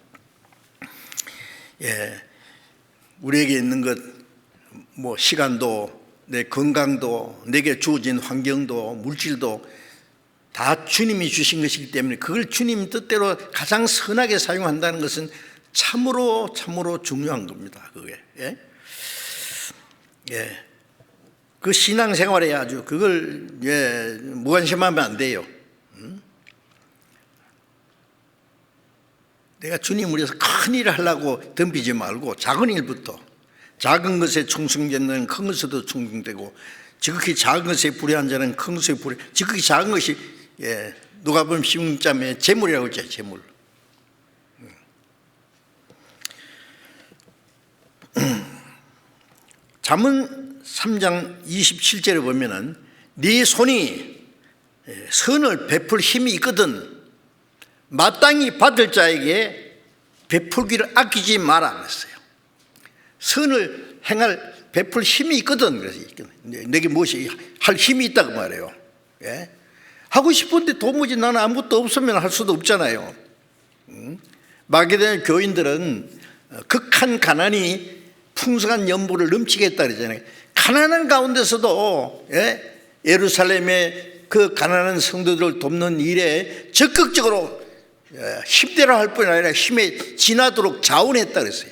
예, 우리에게 있는 것, 뭐 시간도, 내 건강도, 내게 주어진 환경도, 물질도 다 주님이 주신 것이기 때문에 그걸 주님 뜻대로 가장 선하게 사용한다는 것은 참으로 중요한 겁니다. 그게. 예? 예. 그 신앙생활에 아주 그걸 무관심하면 안 돼요. 내가 주님을 위해서 큰 일을 하려고 덤비지 말고 작은 일부터, 작은 것에 충성된 자는 큰 것에도 충성되고 지극히 작은 것에 불의한 자는 큰 것에 불의. 지극히 작은 것이 누가복음 16장에 재물이라고 했죠. 재물. 잠언 3장 27절에 보면은 네 손이 선을 베풀 힘이 있거든 마땅히 받을 자에게 베풀기를 아끼지 마라 그랬어요. 선을 행할 베풀 힘이 있거든. 그래서 내게 무엇이 할 힘이 있다고 말해요. 예? 하고 싶은데 도무지 나는 아무것도 없으면 할 수도 없잖아요. 마게도냐 교인들은 극한 가난이 풍성한 연보를 넘치게 했다 그러잖아요. 가난한 가운데서도 예루살렘의 그 가난한 성도들을 돕는 일에 적극적으로 힘대로 할 뿐 아니라 힘에 지나도록 자원했다 그랬어요.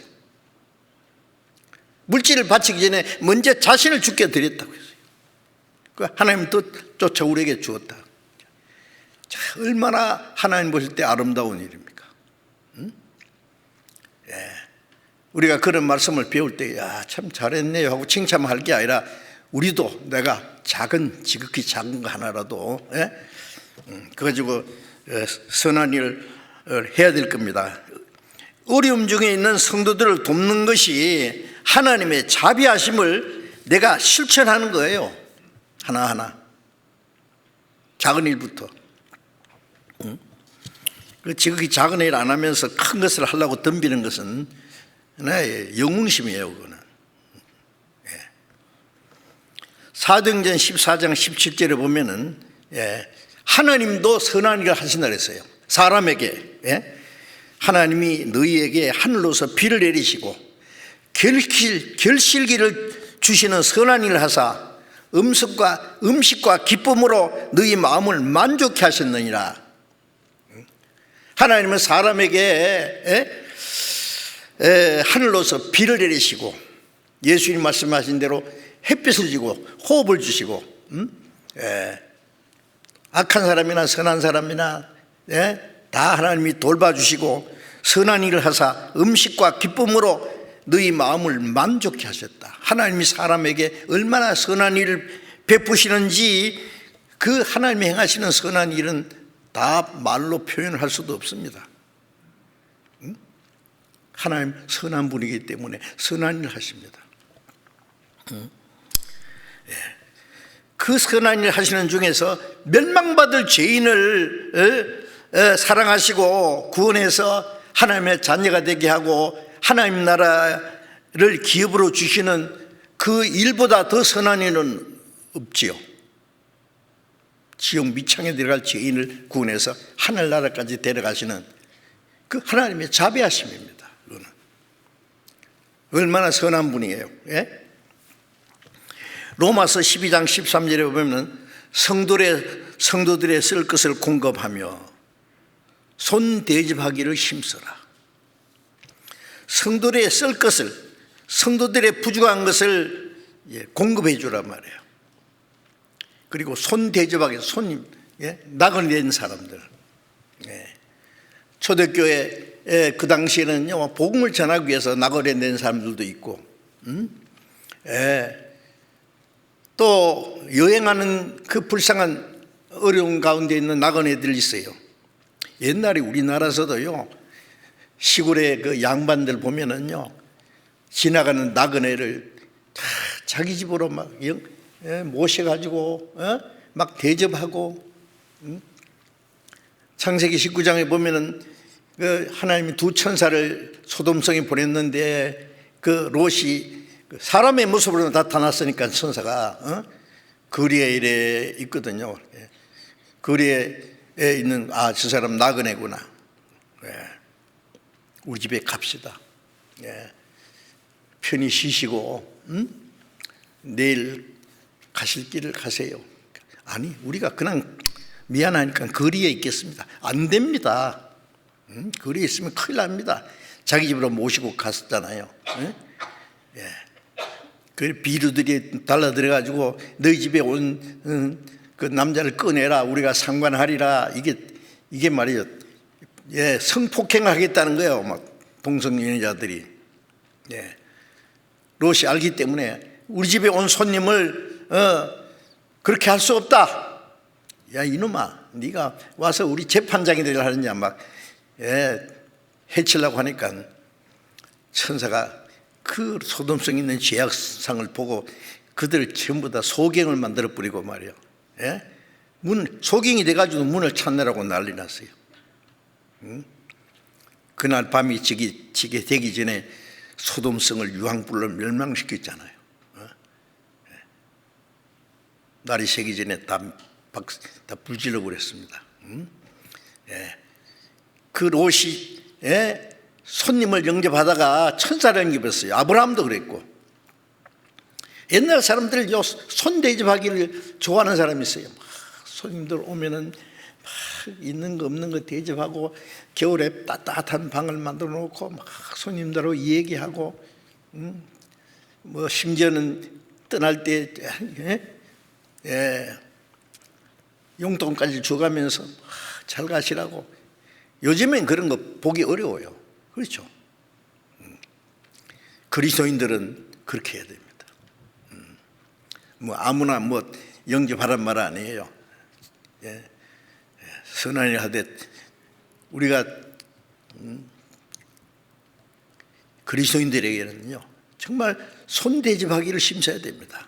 물질을 바치기 전에 먼저 자신을 주께 드렸다고 했어요. 그 하나님 뜻조차 우리에게 주었다. 자, 얼마나 하나님 보실 때 아름다운 일입니까? 응? 우리가 그런 말씀을 배울 때 참 잘했네요 하고 칭찬할 게 아니라 우리도 내가 지극히 작은 거 하나라도 그거 가지고 선한 일을 해야 될 겁니다. 어려움 중에 있는 성도들을 돕는 것이 하나님의 자비하심을 내가 실천하는 거예요. 하나하나 작은 일부터. 지극히 작은 일 안 하면서 큰 것을 하려고 덤비는 것은 영웅심이에요. 그거는. 사도행전 14장 17절에 보면은 하나님도 선한 일을 하신다 그랬어요. 사람에게 하나님이 너희에게 하늘로서 비를 내리시고 결실기를 주시는 선한 일을 하사 음식과 기쁨으로 너희 마음을 만족케 하셨느니라. 하나님은 사람에게 하늘로서 비를 내리시고 예수님 말씀하신 대로 햇빛을 주고 호흡을 주시고 악한 사람이나 선한 사람이나 다 하나님이 돌봐주시고 선한 일을 하사 음식과 기쁨으로 너희 마음을 만족케 하셨다. 하나님이 사람에게 얼마나 선한 일을 베푸시는지 그 하나님이 행하시는 선한 일은 다 말로 표현할 수도 없습니다. 하나님 선한 분이기 때문에 선한 일을 하십니다. 그 선한 일을 하시는 중에서 멸망받을 죄인을 사랑하시고 구원해서 하나님의 자녀가 되게 하고 하나님 나라를 기업으로 주시는 그 일보다 더 선한 일은 없지요. 지옥 밑창에 들어갈 죄인을 구원해서 하늘나라까지 데려가시는 그 하나님의 자비하심입니다. 그거는 얼마나 선한 분이에요. 예? 로마서 12장 13절에 보면 성도들의 쓸 것을 공급하며 손대접하기를 힘써라. 성도들의 쓸 것을, 성도들의 부족한 것을 공급해 주란 말이에요. 그리고 손대접하기, 손님, 낙을 낸 사람들. 초대교회 그 당시에는요, 복음을 전하기 위해서 낙을 낸 사람들도 있고, 또 여행하는 그 불쌍한 어려운 가운데 있는 나그네들이 있어요. 옛날에 우리나라에서도요, 시골의 그 양반들 보면은요, 지나가는 나그네를 자기 집으로 막 모셔가지고 막 대접하고. 창세기 19장에 보면은 그 하나님이 두 천사를 소돔성에 보냈는데 그 롯이 사람의 모습으로 나타났으니까 천사가 거리에 이래 있거든요. 거리에 있는 저 사람 나그네구나. 우리 집에 갑시다. 편히 쉬시고 내일 가실 길을 가세요. 아니, 우리가 그냥 미안하니까 거리에 있겠습니다. 안 됩니다. 거리에 있으면 큰일 납니다. 자기 집으로 모시고 갔었잖아요. 그 비류들이 달라들어가지고 너희 집에 온 그 남자를 꺼내라, 우리가 상관하리라. 이게 말이죠. 성폭행을 하겠다는 거예요. 막 동성연애자들이. 롯이 알기 때문에 우리 집에 온 손님을 그렇게 할 수 없다. 야, 이놈아, 네가 와서 우리 재판장이 되려 하느냐 막 해치려고 하니까 천사가 그 소돔성 있는 죄악상을 보고 그들 전부 다 소경을 만들어 버리고 말이에요. 소경이 돼가지고 문을 찾느라고 난리 났어요. 그날 밤이 지게 되기 전에 소돔성을 유황불로 멸망시켰잖아요. 날이 새기 전에 다 불질러 버렸습니다. 그 롯이 손님을 영접하다가 천사를 영접했어요. 아브라함도 그랬고. 옛날 사람들 손대접하기를 좋아하는 사람이 있어요. 손님들 오면은 있는 거 없는 거 대접하고, 겨울에 따뜻한 방을 만들어 놓고 막 손님들하고 얘기하고, 뭐 심지어는 떠날 때 용돈까지 줘가면서 잘 가시라고. 요즘엔 그런 거 보기 어려워요. 그렇죠? 그리스도인들은 그렇게 해야 됩니다. 뭐 아무나 뭐 영접하란 말 아니에요. 선한이 하되 우리가 그리스도인들에게는요, 정말 손대접하기를 심사해야 됩니다.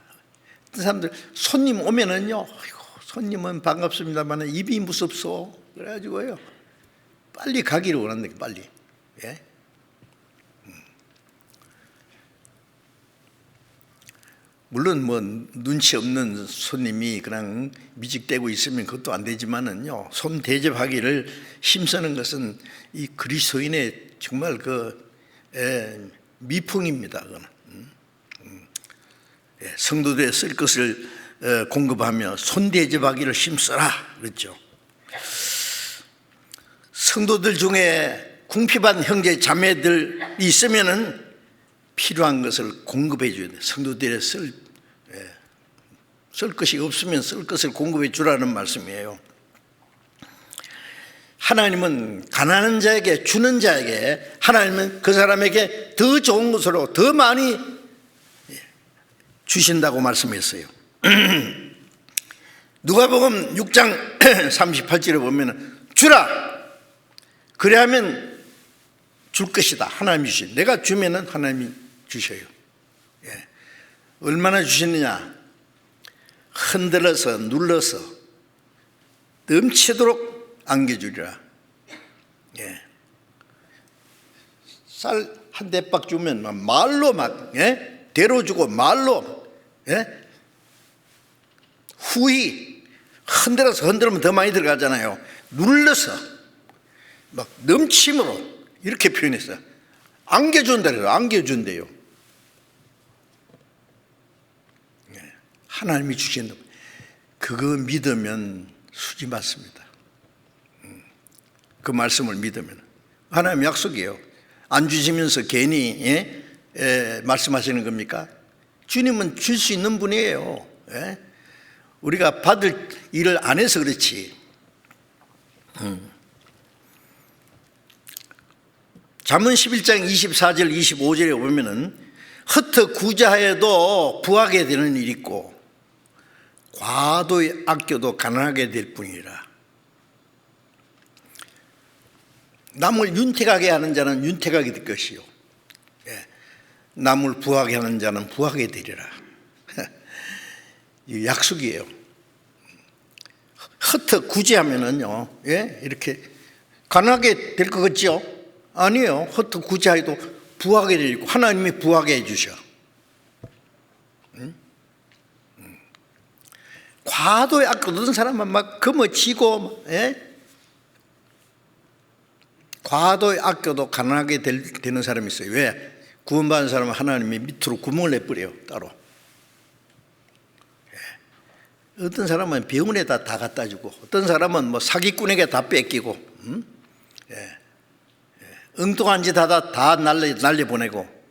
어떤 사람들 손님 오면은요, 아이고, 손님은 반갑습니다만 입이 무섭소. 그래가지고요, 빨리 가기를 원하는데 빨리. 물론 뭐 눈치 없는 손님이 그냥 미직대고 있으면 그것도 안 되지만은요, 손 대접하기를 힘쓰는 것은 이 그리스도인의 정말 미풍입니다. 그거는. 성도들의 쓸 것을 공급하며 손 대접하기를 힘써라 그랬죠. 성도들 중에 궁핍한 형제 자매들이 있으면은 필요한 것을 공급해 줘야 돼. 성도들의 쓸 것이 없으면 쓸 것을 공급해 주라는 말씀이에요. 하나님은 가난한 자에게 주는 자에게, 하나님은 그 사람에게 더 좋은 것으로 더 많이 주신다고 말씀했어요. 누가복음 6장 38절에 보면 주라, 그래야면 줄 것이다. 하나님이 주시. 내가 주면은 하나님이 주셔요. 얼마나 주시느냐? 흔들어서 눌러서 넘치도록 안겨주리라. 쌀 한 대박 주면 말로 막 대로 주고 말로 후히 흔들어서 흔들면 더 많이 들어가잖아요. 눌러서 막 넘침으로 이렇게 표현했어요. 안겨준다 그래요. 안겨준대요. 하나님이 주신다. 그거 믿으면 수지 맞습니다. 그 말씀을 믿으면 하나님 약속이에요. 안 주시면서 괜히 말씀하시는 겁니까? 주님은 줄 수 있는 분이에요. 우리가 받을 일을 안 해서 그렇지. 잠언 11장 24절 25절에 보면은 흩어 구제하여도 부하게 되는 일이 있고 과도히 아껴도 가난하게 될 뿐이라. 남을 윤택하게 하는 자는 윤택하게 될 것이요, 남을 부하게 하는 자는 부하게 되리라. 이 약속이에요. 흩어 구제하면은요, 이렇게 가난하게 될 것 같죠? 아니에요. 흩어 구제해도 부하게 되고 하나님이 부하게 해주셔. 과도에 아껴두는 사람은 막 금어치고, 과도에 아껴도 가난하게 되는 사람이 있어요. 왜? 구원받은 사람은 하나님이 밑으로 구멍을 내버려요. 따로. 어떤 사람은 병원에다 다 갖다 주고, 어떤 사람은 뭐 사기꾼에게 다 뺏기고, 엉뚱한 짓 하다 다 날려보내고.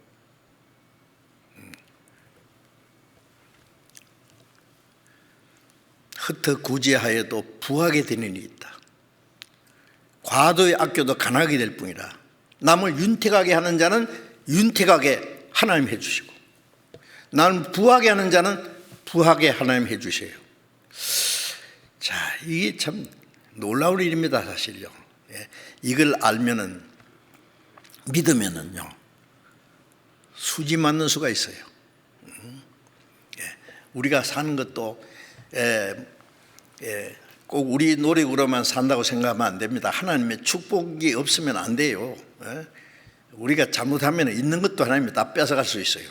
흩어 구제하여도 부하게 되는 일이 있다. 과도에 아껴도 가난하게 될 뿐이라. 남을 윤택하게 하는 자는 윤택하게 하나님 해주시고, 나는 부하게 하는 자는 부하게 하나님 해주셔요. 자, 이게 참 놀라운 일입니다, 사실요. 이걸 알면은, 믿으면은요, 수지 맞는 수가 있어요. 우리가 사는 것도 꼭 우리 노력으로만 산다고 생각하면 안 됩니다. 하나님의 축복이 없으면 안 돼요. 우리가 잘못하면 있는 것도 하나님이 다 뺏어갈 수 있어요.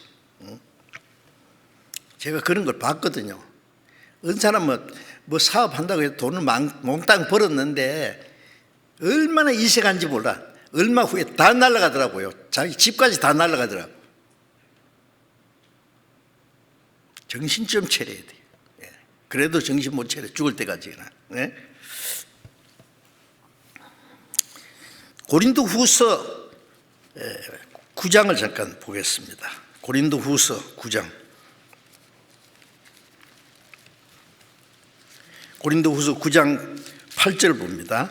제가 그런 걸 봤거든요. 어떤 사람은 뭐 사업한다고 해서 돈을 몽땅 벌었는데 얼마나 이색한지 몰라. 얼마 후에 다 날아가더라고요. 자기 집까지 다 날아가더라고요. 정신 좀 차려야 돼요. 그래도 정신 못 차려. 죽을 때까지나. 고린도 후서 9장을 잠깐 보겠습니다. 고린도 후서 9장. 고린도 후서 9장 8절 봅니다.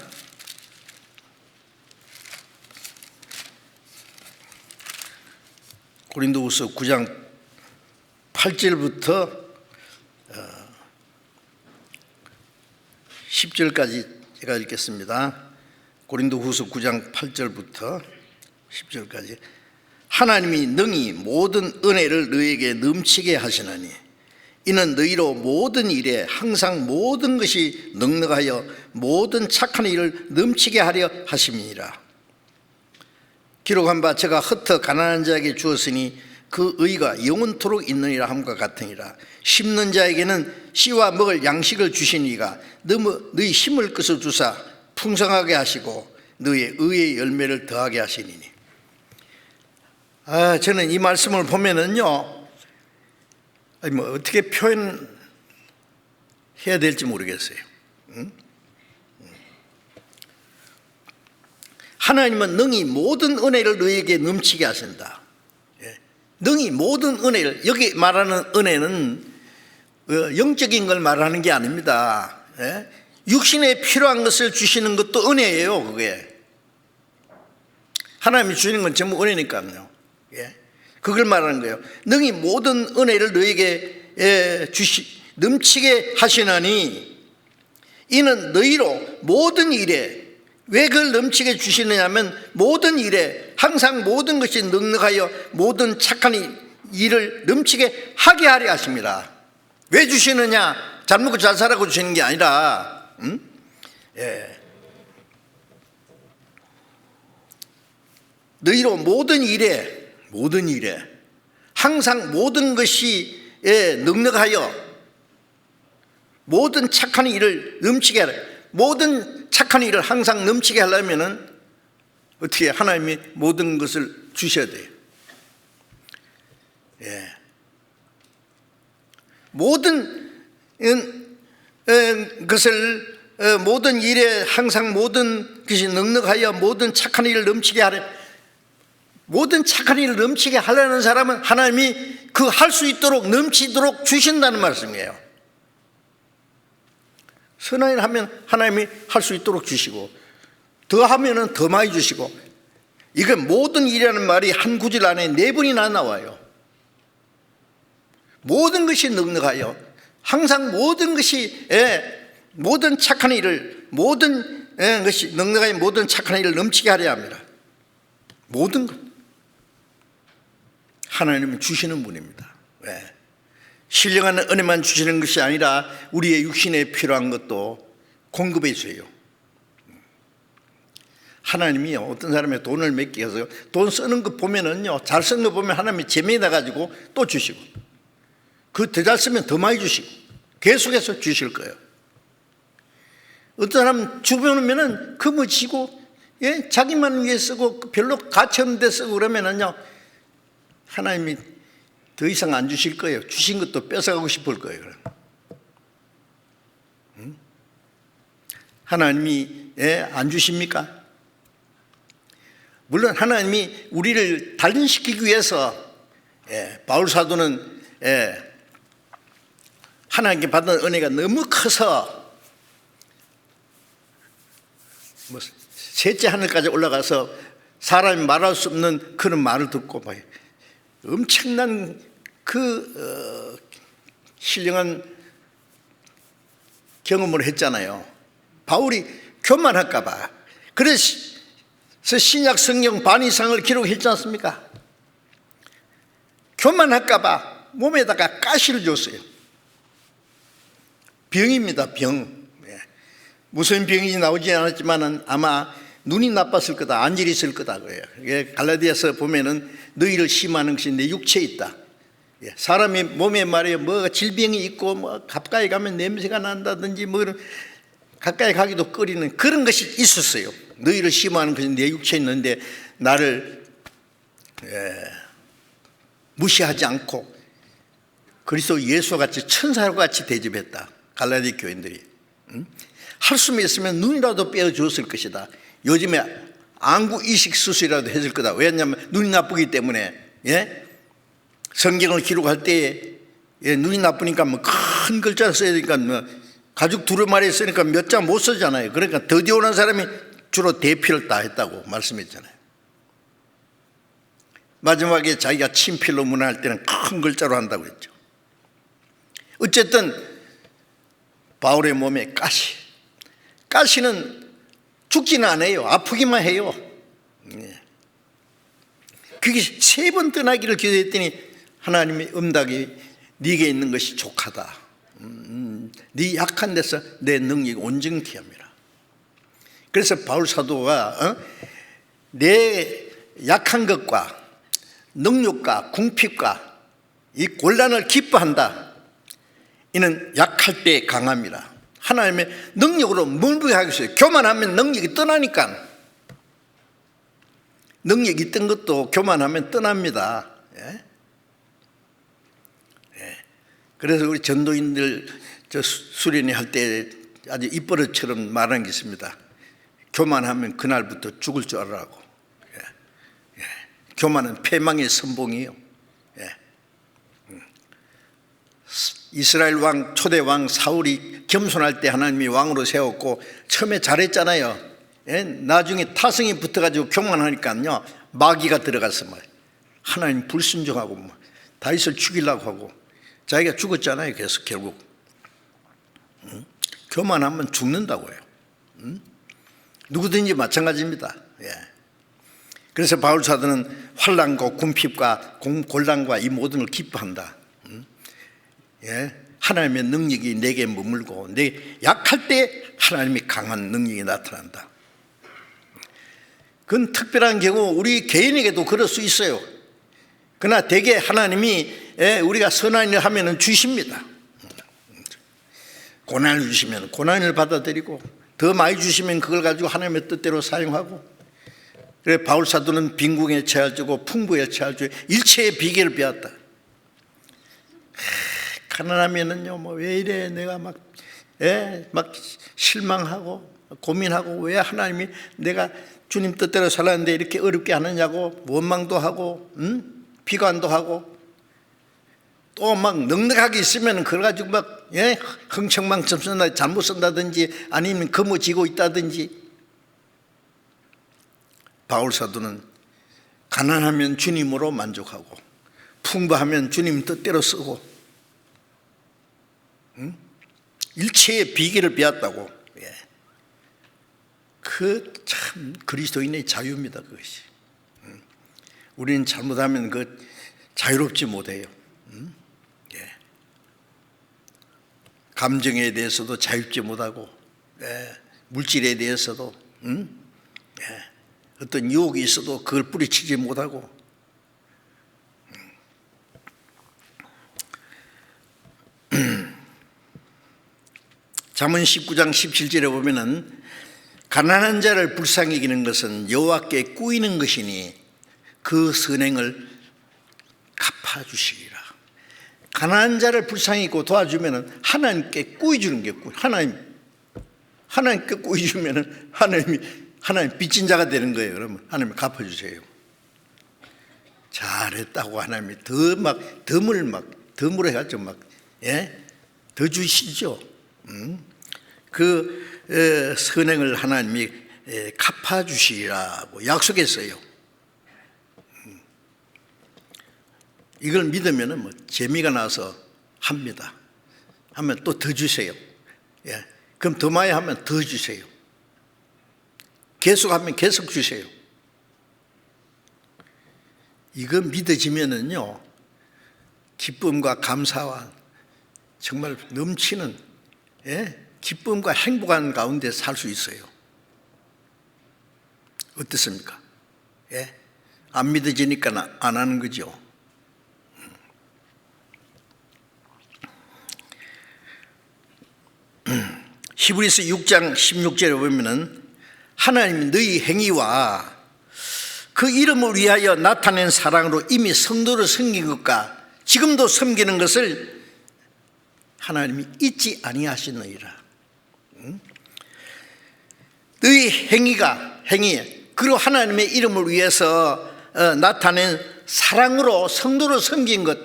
고린도 후서 9장 8절부터 10절까지 제가 읽겠습니다. 고린도 후서 9장 8절부터 10절까지. 하나님이 능히 모든 은혜를 너희에게 넘치게 하시나니 이는 너희로 모든 일에 항상 모든 것이 넉넉하여 모든 착한 일을 넘치게 하려 하심이니라. 기록한 바 제가 흩어 가난한 자에게 주었으니 그 의가 영원토록 있느니라 함과 같으니라. 심는 자에게는 씨와 먹을 양식을 주시니가 너희 힘을 끝어 주사 풍성하게 하시고 너희의 의의 열매를 더하게 하시니니. 저는 이 말씀을 보면은요, 뭐 어떻게 표현해야 될지 모르겠어요. 하나님은 능히 모든 은혜를 너희에게 넘치게 하신다. 능히 모든 은혜를, 여기 말하는 은혜는 영적인 걸 말하는 게 아닙니다. 육신에 필요한 것을 주시는 것도 은혜예요. 그게 하나님이 주시는 건 전부 은혜니까요. 그걸 말하는 거예요. 능히 모든 은혜를 너희에게 넘치게 하시나니 이는 너희로 모든 일에, 왜 그걸 넘치게 주시느냐면 모든 일에 항상 모든 것이 넉넉하여 모든 착한 일을 넘치게 하게 하려 하십니다. 왜 주시느냐? 잘 먹고 잘 살라고 주시는 게 아니라, 너희로 모든 일에 항상 모든 것이 넉넉하여 모든 착한 일을 넘치게 하라. 모든 착한 일을 항상 넘치게 하려면은 어떻게 하나님이 모든 것을 주셔야 돼요. 모든 것을 모든 일에 항상 모든 것이 넉넉하여 모든 착한 일을 넘치게 하라. 모든 착한 일을 넘치게 하려는 사람은 하나님이 그 할 수 있도록 넘치도록 주신다는 말씀이에요. 선한 일 하면 하나님이 할 수 있도록 주시고, 더 하면은 더 많이 주시고. 이건 모든 일이라는 말이 한 구절 안에 4번이나 나와요. 모든 것이 넉넉하여 항상 모든 것이 모든 착한 일을 모든 것이 넉넉하여 모든 착한 일을 넘치게 하려 합니다. 모든 것 하나님은 주시는 분입니다. 신령한 은혜만 주시는 것이 아니라 우리의 육신에 필요한 것도 공급해 주세요. 하나님이요, 어떤 사람의 돈을 몇 개 해서 돈 쓰는 거 보면은요, 잘 쓰는 거 보면 하나님이 재미있어 가지고 또 주시고, 그 더 잘 쓰면 더 많이 주시고 계속해서 주실 거예요. 어떤 사람 주변이면은 그거 지고 자기만 위해 쓰고 별로 가치 없는 데 쓰고 그러면은요, 하나님이 더 이상 안 주실 거예요. 주신 것도 뺏어가고 싶을 거예요. 하나님이 안 주십니까? 물론 하나님이 우리를 단련시키기 위해서 바울 사도는 하나님께 받은 은혜가 너무 커서 셋째 하늘까지 올라가서 사람이 말할 수 없는 그런 말을 듣고 엄청난 신령한 경험을 했잖아요. 바울이 교만할까 봐. 그래서 신약 성경 반 이상을 기록했지 않습니까? 교만할까 봐 몸에다가 가시를 줬어요. 병입니다, 병. 무슨 병인지 나오지 않았지만 아마 눈이 나빴을 거다, 안질이 있을 거다 그래요. 갈라디아서 보면은 너희를 심하는 것이 내 육체에 있다. 사람이 몸에 말이에요, 뭐 질병이 있고 뭐 가까이 가면 냄새가 난다든지 뭐 가까이 가기도 꺼리는 그런 것이 있었어요. 너희를 심하는 것이 내 육체에 있는데 나를 무시하지 않고 그리스도 예수와 같이 천사와 같이 대접했다. 갈라디아 교인들이 할 수만 있으면 눈이라도 빼어주었을 것이다. 요즘에 안구 이식 수술이라도 했을 거다. 왜냐하면 눈이 나쁘기 때문에. 성경을 기록할 때 눈이 나쁘니까 뭐 큰 글자를 써야 되니까 뭐 가죽 두루마리 쓰니까 몇 장 못 쓰잖아요. 그러니까 더디 오는 사람이 주로 대필을 다 했다고 말씀했잖아요. 마지막에 자기가 친필로 문화할 때는 큰 글자로 한다고 했죠. 어쨌든 바울의 몸에 가시는 죽지는 않아요. 아프기만 해요. 그게 3번 떠나기를 기도했더니 하나님이 응답이 네게 있는 것이 족하다. 네 약한 데서 내 능력이 온전케 합니다. 그래서 바울 사도가 내 약한 것과 능력과 궁핍과 이 곤란을 기뻐한다. 이는 약할 때 강합니다. 하나님의 능력으로 물부게 하겠어요. 교만하면 능력이 떠나니까. 능력이 있던 것도 교만하면 떠납니다. 그래서 우리 전도인들 수련회 할 때 아주 입버릇처럼 말하는 게 있습니다. 교만하면 그날부터 죽을 줄 알라고. 교만은 패망의 선봉이에요. 이스라엘 왕 초대 왕 사울이 겸손할 때 하나님이 왕으로 세웠고 처음에 잘했잖아요. 나중에 타성이 붙어가지고 교만하니까요 마귀가 들어가서 하나님 불순종하고 다윗을 죽이려고 하고 자기가 죽었잖아요. 그래서 결국 교만하면 죽는다고요. 누구든지 마찬가지입니다. 그래서 바울 사도는 환난과 궁핍과 곤란과 이 모든 걸 기뻐한다. 하나님의 능력이 내게 머물고 내 약할 때 하나님이 강한 능력이 나타난다. 그건 특별한 경우 우리 개인에게도 그럴 수 있어요. 그러나 대개 하나님이 우리가 선한 일을 하면 주십니다. 고난을 주시면 고난을 받아들이고, 더 많이 주시면 그걸 가지고 하나님의 뜻대로 사용하고. 그래 바울 사도는 빈궁에 처하고 풍부에 처하고 일체의 비결을 배웠다. 가난하면은요, 뭐 왜 이래, 내가 막 실망하고 고민하고, 왜 하나님이 내가 주님 뜻대로 살았는데 이렇게 어렵게 하느냐고 원망도 하고, 비관도 하고, 또 막 넉넉하게 있으면 그걸 가지고 막 흥청망청 쓴다, 잘못 쓴다든지 아니면 거머쥐고 있다든지. 바울 사도는 가난하면 주님으로 만족하고, 풍부하면 주님 뜻대로 쓰고, 일체의 비결을 배웠다고. 그 참 그리스도인의 자유입니다, 그것이. 우리는 잘못하면 그 자유롭지 못해요. 감정에 대해서도 자유롭지 못하고, 물질에 대해서도 어떤 유혹이 있어도 그걸 뿌리치지 못하고. 잠언 19장 17절에 보면은 가난한 자를 불쌍히 여기는 것은 여호와께 꾸이는 것이니 그 선행을 갚아주시리라. 가난한 자를 불쌍히 여기고 도와주면은 하나님께 꾸이주는 게 하나님께 꾸이주면은 하나님 빚진 자가 되는 거예요. 그러면 하나님 갚아주세요. 잘했다고 하나님이 더 해가지고 더 주시죠. 그 선행을 하나님이 갚아주시라고 약속했어요. 이걸 믿으면 뭐 재미가 나서 합니다. 하면 또 더 주세요. 그럼 더 많이 하면 더 주세요. 계속하면 계속 주세요. 이거 믿어지면은요, 기쁨과 감사와 정말 넘치는 기쁨과 행복한 가운데 살 수 있어요. 어떻습니까? 안 믿어지니까 안 하는 거죠. 히브리서 6장 16절에 보면은 하나님이 너희 행위와 그 이름을 위하여 나타낸 사랑으로 이미 성도를 섬긴 것과 지금도 섬기는 것을 하나님이 잊지 아니하시느니라. 너희 행위 그리고 하나님의 이름을 위해서 나타낸 사랑으로 성도를 섬긴 것,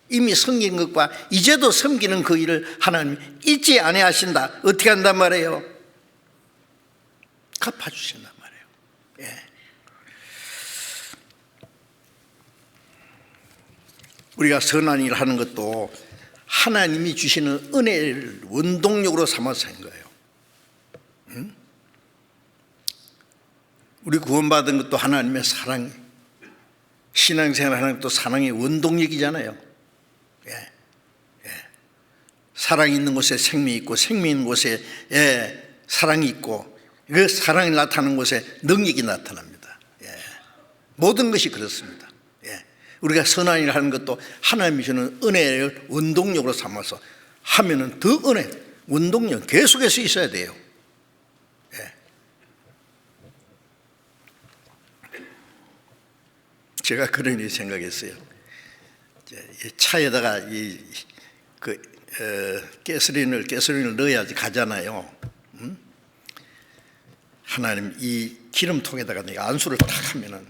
이미 섬긴 것과 이제도 섬기는 그 일을 하나님이 잊지 아니하신다. 어떻게 한단 말이에요? 갚아주신단 말이에요. 우리가 선한 일을 하는 것도 하나님이 주시는 은혜를 원동력으로 삼아서 한 거예요. 우리 구원받은 것도 하나님의 사랑, 신앙생활 하는 것도 사랑의 원동력이잖아요. 사랑이 있는 곳에 생명이 있고, 생명이 있는 곳에 사랑이 있고, 그 사랑이 나타나는 곳에 능력이 나타납니다. 모든 것이 그렇습니다. 우리가 선한 일을 하는 것도 하나님이 주는 은혜를 원동력으로 삼아서 하면은 더 은혜, 원동력 계속해서 있어야 돼요. 제가 그런 일 생각했어요. 차에다가 가스린을 넣어야지 가잖아요. 하나님 이 기름통에다가 안수를 탁 하면은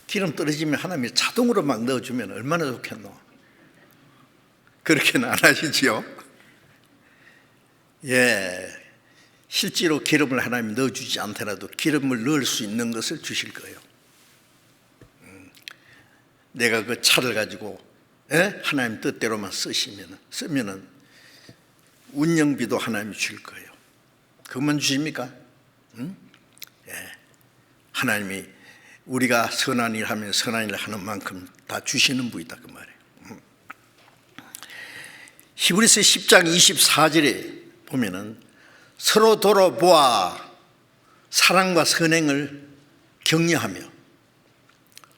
기름 떨어지면 하나님이 자동으로 막 넣어주면 얼마나 좋겠노. 그렇게는 안 하시지요. 실제로 기름을 하나님이 넣어주지 않더라도 기름을 넣을 수 있는 것을 주실 거예요. 내가 그 차를 가지고 하나님 뜻대로만 쓰면은 운영비도 하나님이 줄 거예요. 그것만 주십니까? 하나님이 우리가 선한 일 하면 선한 일을 하는 만큼 다 주시는 분이다, 그 말이에요. 히브리서 10장 24절에 보면은 서로 돌아보아 사랑과 선행을 격려하며,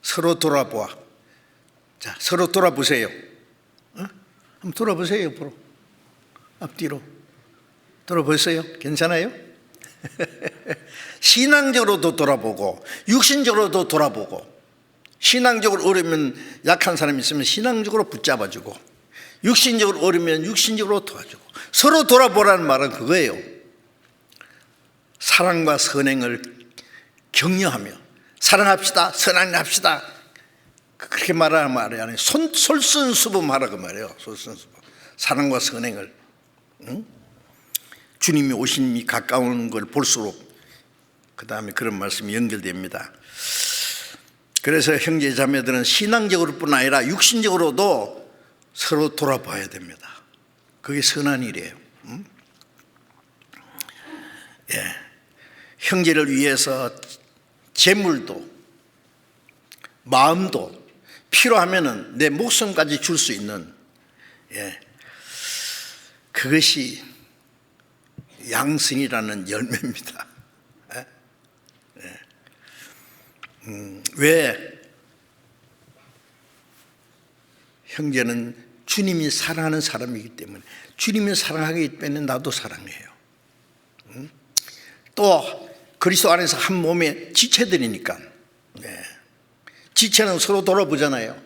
서로 돌아보아. 자, 서로 돌아보세요. 한번 돌아보세요. 옆으로, 앞뒤로 돌아보세요. 괜찮아요? 신앙적으로도 돌아보고 육신적으로도 돌아보고, 신앙적으로 어려면 약한 사람이 있으면 신앙적으로 붙잡아주고, 육신적으로 어려면 육신적으로 도와주고, 서로 돌아보라는 말은 그거예요. 사랑과 선행을 격려하며 사랑합시다, 선행합시다, 그렇게 말하는 말이 아니에요. 솔선수범하라고 말이에요. 솔선수범. 사랑과 선행을, 주님이 오심이 가까운 걸 볼수록 그 다음에 그런 말씀이 연결됩니다. 그래서 형제 자매들은 신앙적으로 뿐 아니라 육신적으로도 서로 돌아봐야 됩니다. 그게 선한 일이에요. 예. 형제를 위해서 재물도 마음도 필요하면은 내 목숨까지 줄 수 있는, 그것이 양선이라는 열매입니다. 왜? 형제는 주님이 사랑하는 사람이기 때문에, 주님이 사랑하기 때문에 나도 사랑해요. 또 그리스도 안에서 한 몸의 지체들이니까, 지체는 서로 돌아보잖아요.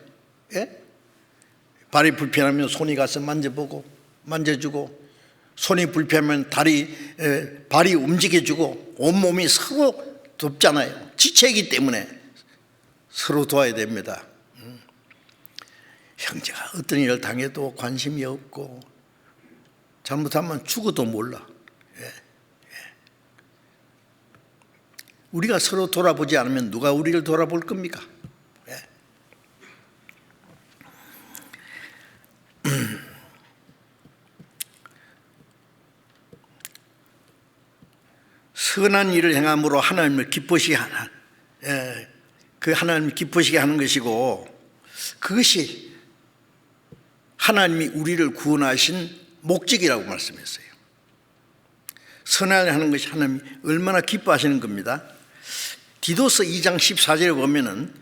발이 불편하면 손이 가서 만져주고, 손이 불편하면 발이 움직여주고, 온몸이 서로 돕잖아요. 지체이기 때문에 서로 도와야 됩니다. 형제가 어떤 일을 당해도 관심이 없고 잘못하면 죽어도 몰라. 우리가 서로 돌아보지 않으면 누가 우리를 돌아볼 겁니까? 선한 일을 행함으로 하나님을 기쁘시게 하는, 그 하나님을 기쁘시게 하는 것이고, 그것이 하나님이 우리를 구원하신 목적이라고 말씀했어요. 선한 일을 하는 것이 하나님이 얼마나 기뻐하시는 겁니다. 디도서 2장 14절에 보면은,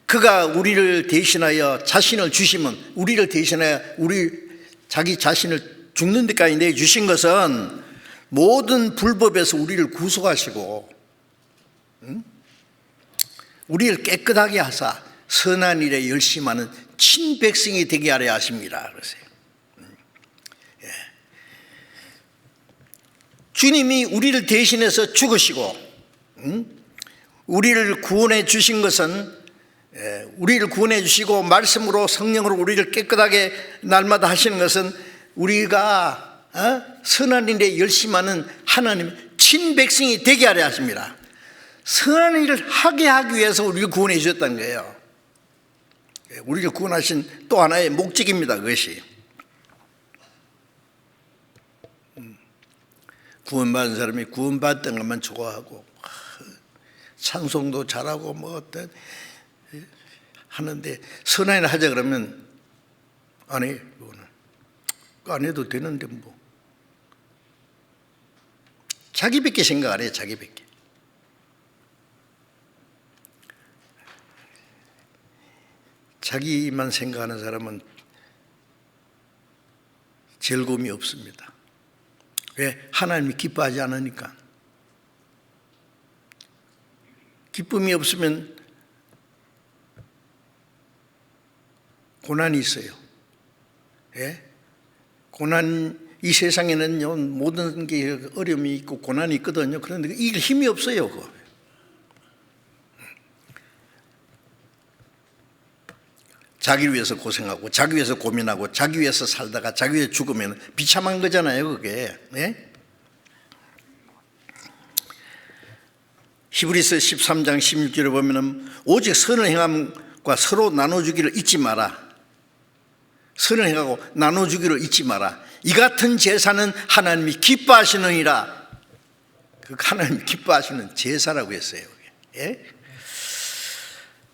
그가 우리를 대신하여 자신을 주시면, 우리를 대신하여 자기 자신을 죽는 데까지 내주신 것은 모든 불법에서 우리를 구속하시고, 우리를 깨끗하게 하사 선한 일에 열심하는 친백성이 되게 하려 하십니다. 그러세요. 주님이 우리를 대신해서 죽으시고, 우리를 구원해 주신 것은, 우리를 구원해 주시고 말씀으로 성령으로 우리를 깨끗하게 날마다 하시는 것은, 우리가 선한 일에 열심하는 하나님 친백성이 되게 하려 하십니다. 선한 일을 하게 하기 위해서 우리를 구원해 주셨다는 거예요. 우리를 구원하신 또 하나의 목적입니다. 그것이 구원받은 사람이 구원받던 것만 좋아하고 찬송도 잘하고 뭐 어떤 하는데, 선한 일을 하자 그러면 안 해. 안 해도 되는데 뭐. 자기밖에 생각 안 해요. 자기밖에. 자기만 생각하는 사람은 즐거움이 없습니다. 왜? 하나님이 기뻐하지 않으니까. 기쁨이 없으면 고난이 있어요. 이 세상에는 모든 게 어려움이 있고 고난이 있거든요. 그런데 이길 힘이 없어요. 그거. 자기를 위해서 고생하고, 자기 위해서 고민하고, 자기 위해서 살다가 자기 위해서 죽으면 비참한 거잖아요. 그게. 히브리서 13장 16절에 보면, 오직 선을 행함과 서로 나눠주기를 잊지 마라. 선을 행하고 나눠주기를 잊지 마라. 이 같은 제사는 하나님이 기뻐하시느니라. 그 하나님이 기뻐하시는 제사라고 했어요.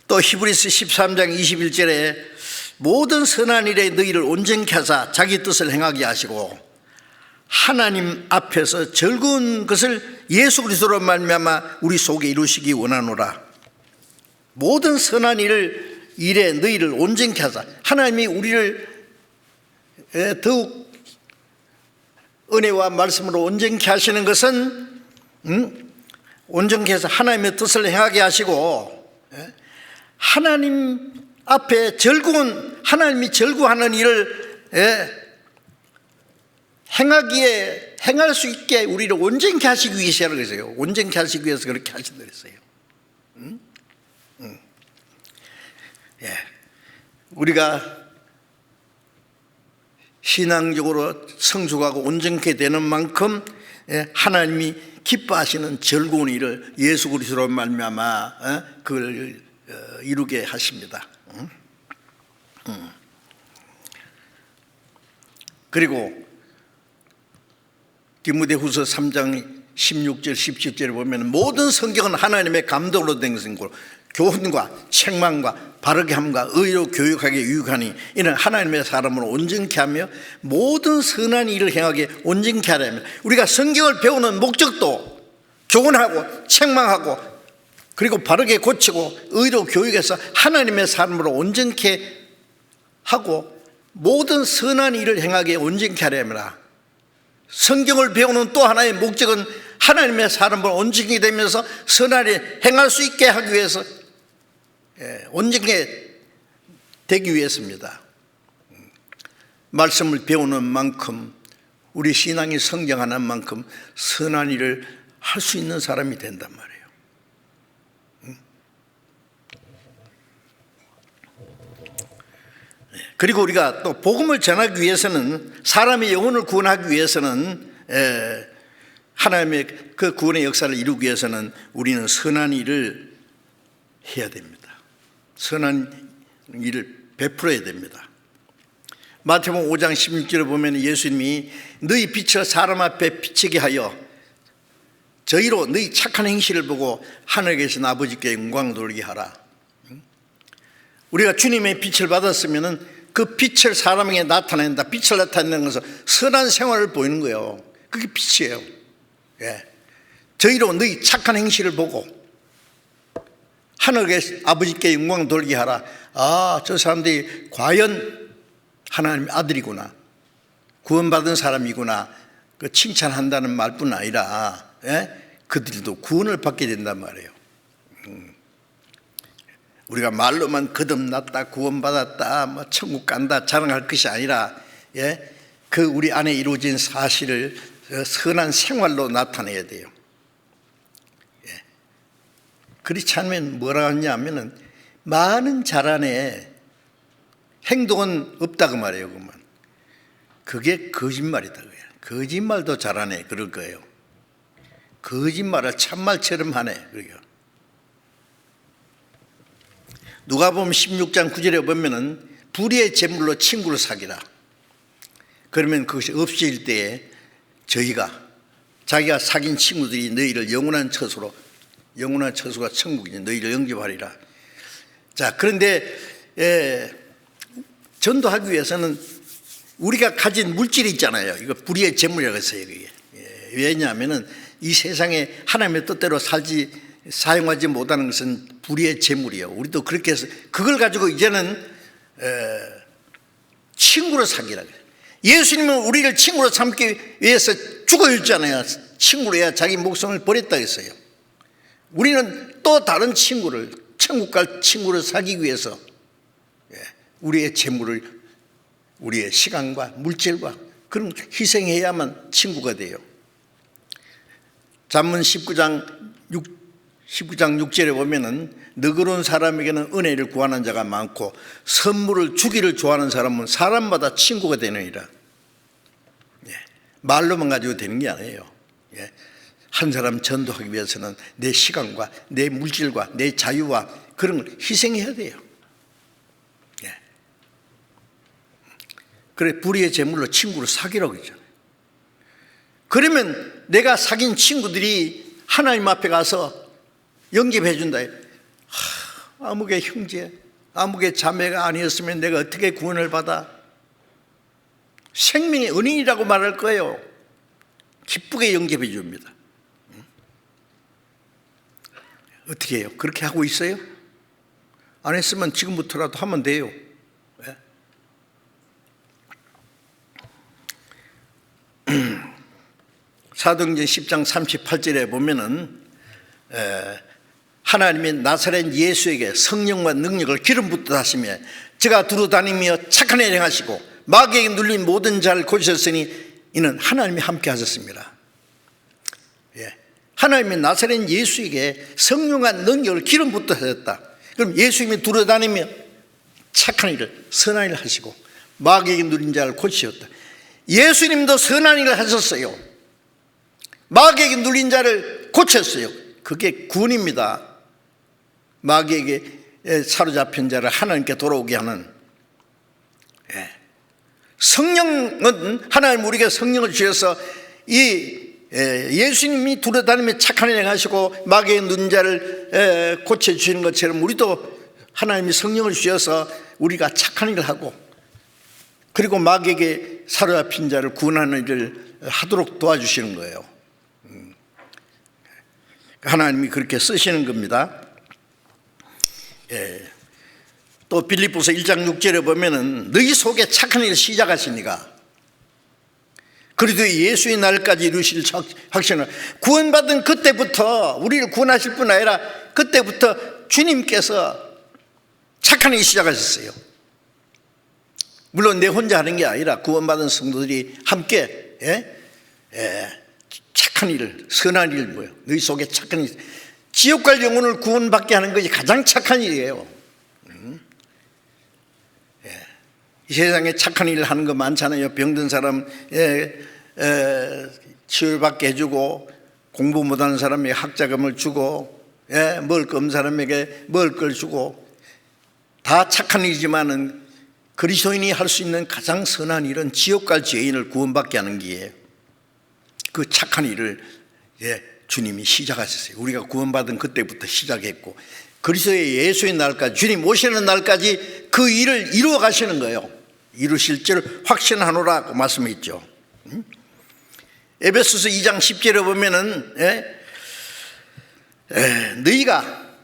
또 히브리서 13장 21절에 모든 선한 일에 너희를 온전케 하사 자기 뜻을 행하게 하시고 하나님 앞에서 즐거운 것을 예수 그리스도로 말미암아 우리 속에 이루시기 원하노라. 모든 선한 일에 너희를 온전케 하사, 하나님이 우리를 더욱 은혜와 말씀으로 온전케 하시는 것은 온전케 해서 하나님의 뜻을 행하게 하시고, 하나님 앞에 하나님이 절구하는 일을 행할 수 있게 우리를 온전케 하시기 위해서라고 했어요. 온전케 하시기 위해서 그렇게 하신다 그랬어요. 우리가 신앙적으로 성숙하고 온전케 되는 만큼 하나님이 기뻐하시는 즐거운 일을 예수 그리스도로 말미암아 그걸 이루게 하십니다. 그리고 디모데후서 3장 16절 17절에 보면 모든 성경은 하나님의 감동으로 된 것이고 교훈과 책망과 바르게 함과 의로 교육하게 유익하니 이는 하나님의 사람으로 온전케 하며 모든 선한 일을 행하게 온전케 하려 합니다. 우리가 성경을 배우는 목적도 교훈하고 책망하고 그리고 바르게 고치고 의로 교육해서 하나님의 사람으로 온전케 하고 모든 선한 일을 행하게 온전케 하려 합니다. 성경을 배우는 또 하나의 목적은 하나님의 사람으로 온전케 되면서 선한 일 행할 수 있게 하기 위해서 온전케 되기 위해서입니다. 말씀을 배우는 만큼 우리 신앙이 성장하는 만큼 선한 일을 할 수 있는 사람이 된단 말이에요. 그리고 우리가 또 복음을 전하기 위해서는 사람의 영혼을 구원하기 위해서는 하나님의 그 구원의 역사를 이루기 위해서는 우리는 선한 일을 해야 됩니다. 선한 일을 베풀어야 됩니다. 마태복음 5장 16절에 보면 예수님이 너희 빛을 사람 앞에 비치게 하여 저희로 너희 착한 행실을 보고 하늘에 계신 아버지께 영광 돌리게 하라. 우리가 주님의 빛을 받았으면 그 빛을 사람에게 나타낸다. 빛을 나타내는 것은 선한 생활을 보이는 거예요. 그게 빛이에요. 저희로 너희 착한 행실을 보고 하늘에 아버지께 영광 돌리게 하라. 저 사람들이 과연 하나님의 아들이구나, 구원받은 사람이구나, 그 칭찬한다는 말뿐 아니라 그들도 구원을 받게 된단 말이에요. 우리가 말로만 거듭났다, 구원받았다, 뭐 천국 간다 자랑할 것이 아니라 그 우리 안에 이루어진 사실을 선한 생활로 나타내야 돼요. 그렇지 않으면 뭐라 하냐면은 많은 잘 안에 행동은 없다 그 말이에요. 그만 그게 거짓말이다. 거짓말도 잘하네 그럴 거예요. 거짓말을 참말처럼 하네. 그러게요. 누가복음 16장 9절에 보면은 불의의 재물로 친구를 사귀라. 그러면 그것이 없어질 때에 자기가 사귄 친구들이 너희를 영원한 처소가 천국이니 너희를 영접하리라. 자, 그런데 전도하기 위해서는 우리가 가진 물질이 있잖아요. 이거 불의의 재물이라고 했어요. 그게. 왜냐하면은 이 세상에 하나님의 뜻대로 사용하지 못하는 것은 불의의 재물이에요. 우리도 그렇게 해서 그걸 가지고 이제는 친구로 사귀라고 해요. 예수님은 우리를 친구로 삼기 위해서 죽어줬잖아요. 친구로 해야 자기 목숨을 버렸다 했어요. 우리는 또 다른 친구를, 천국 갈 친구를 사귀기 위해서 우리의 재물을, 우리의 시간과 물질과 그런 희생해야만 친구가 돼요. 잠언 19장 6절에 보면은 너그러운 사람에게는 은혜를 구하는 자가 많고 선물을 주기를 좋아하는 사람은 사람마다 친구가 되느니라. 말로만 가지고 되는 게 아니에요. 한 사람 전도하기 위해서는 내 시간과 내 물질과 내 자유와 그런 걸 희생해야 돼요. 그래 불의의 재물로 친구를 사귀라고 했잖아요. 그러면 내가 사귄 친구들이 하나님 앞에 가서 영접해 준다. 아무개 형제, 아무개 자매가 아니었으면 내가 어떻게 구원을 받아? 생명의 은인이라고 말할 거예요. 기쁘게 영접해 줍니다. 어떻게 해요? 그렇게 하고 있어요? 안 했으면 지금부터라도 하면 돼요. 사도행전 10장 38절에 보면은 하나님이 나사렛 예수에게 성령과 능력을 기름 붓듯 하시며 저가 두루 다니며 착한 일 행하시고 마귀에게 눌린 모든 자를 고치셨으니 이는 하나님이 함께 하셨습니다. 하나님이 나사렛 예수에게 성령과 능력을 기름 붓듯 하셨다. 그럼 예수님이 두루 다니며 착한 일을 선한 일을 하시고 마귀에게 눌린 자를 고치셨다. 예수님도 선한 일을 하셨어요. 마귀에게 눌린 자를 고쳤어요. 그게 구원입니다. 마귀에게 사로잡힌 자를 하나님께 돌아오게 하는. 성령은 하나님 우리에게 성령을 주셔서 예수님이 두루다니며 착한 일 행하시고 마귀의 눌린 자를 고쳐주시는 것처럼 우리도 하나님이 성령을 주셔서 우리가 착한 일을 하고 그리고 마귀에게 사로잡힌 자를 구원하는 일을 하도록 도와주시는 거예요. 하나님이 그렇게 쓰시는 겁니다. 또 빌립보서 1장 6절에 보면은 너희 속에 착한 일을 시작하시니까 그래도 예수의 날까지 이루실 확신을 구원받은 그때부터 우리를 구원하실 뿐 아니라 그때부터 주님께서 착한 일을 시작하셨어요. 물론 내 혼자 하는 게 아니라 구원받은 성도들이 함께 착한 일을, 선한 일을 뭐예요? 너희 속에 착한 일, 지옥 갈 영혼을 구원받게 하는 것이 가장 착한 일이에요. 이 세상에 착한 일을 하는 거 많잖아요. 병든 사람 치료받게 해주고 공부 못하는 사람에게 학자금을 주고 먹을 거 없는 사람에게 먹을 걸 주고 다 착한 일이지만은 그리스도인이 할 수 있는 가장 선한 일은 지옥 갈 죄인을 구원받게 하는 게예요. 그 착한 일을 주님이 시작하셨어요. 우리가 구원받은 그때부터 시작했고 그리스도의 예수의 날까지 주님 오시는 날까지 그 일을 이루어 가시는 거예요. 이루실 줄 확신하노라고 말씀했죠. 에베소서 2장 10절에 보면은 너희가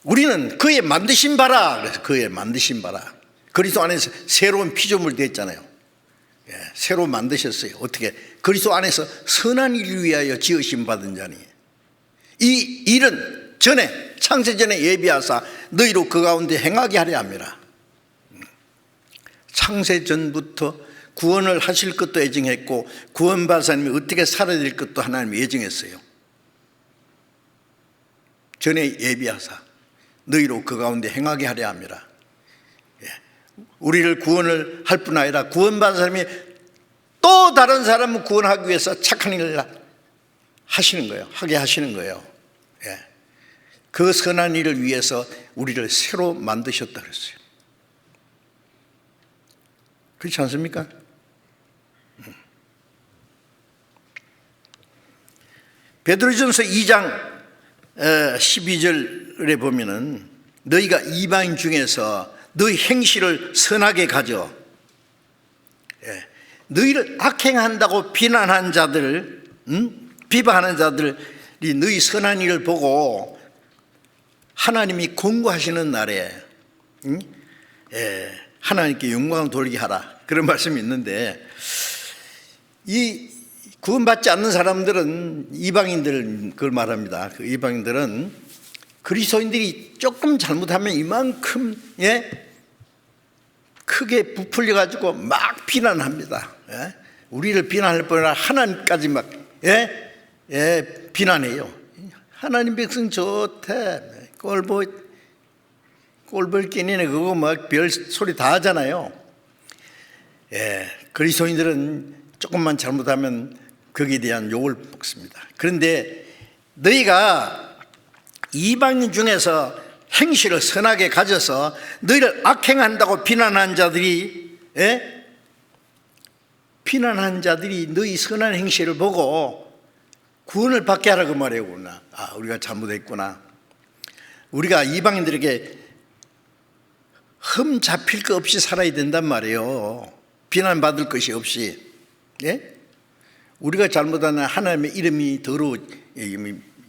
우리는 그의 만드신 바라. 그래서 그의 만드신 바라. 그리스도 안에서 새로운 피조물 됐잖아요. 새로 만드셨어요. 어떻게? 그리스도 안에서 선한 일을 위하여 지으심 받은 자니 이 일은 전에 창세전에 예비하사 너희로 그 가운데 행하게 하려 합니다. 창세전부터 구원을 하실 것도 예정했고 구원받은 사람이 어떻게 살아야 될 것도 하나님이 예정했어요. 전에 예비하사 너희로 그 가운데 행하게 하려 합니다. 우리를 구원을 할 뿐 아니라 구원받은 사람이 또 다른 사람을 구원하기 위해서 착한 일을 하시는 거예요. 하게 하시는 거예요. 그 선한 일을 위해서 우리를 새로 만드셨다 그랬어요. 그렇지 않습니까? 베드로전서 2장 12절에 보면은 너희가 이방인 중에서 너희 행실을 선하게 가져 너희를 악행한다고 비난한 자들 비방하는 자들이 너희 선한 일을 보고 하나님이 공고하시는 날에 하나님께 영광을 돌리게 하라 그런 말씀이 있는데 이 구원받지 않는 사람들은 이방인들 그걸 말합니다. 그 이방인들은 그리스도인들이 조금 잘못하면 이만큼 크게 부풀려 가지고 막 비난합니다. 우리를 비난할 뿐 아니라 하나님까지 막 비난해요. 하나님 백성 좋대. 꼴볼 끼니네 그거 막 별 소리 다 하잖아요. 그리스도인들은 조금만 잘못하면 거기에 대한 욕을 먹습니다. 그런데 너희가 이방인 중에서 행실을 선하게 가져서 너희를 악행한다고 비난한 자들이 너희 선한 행실을 보고 구원을 받게 하라고 말해오구나. 아, 우리가 잘못했구나. 우리가 이방인들에게 흠 잡힐 것 없이 살아야 된단 말이에요. 비난받을 것이 없이. 우리가 잘못하면 하나님의 이름이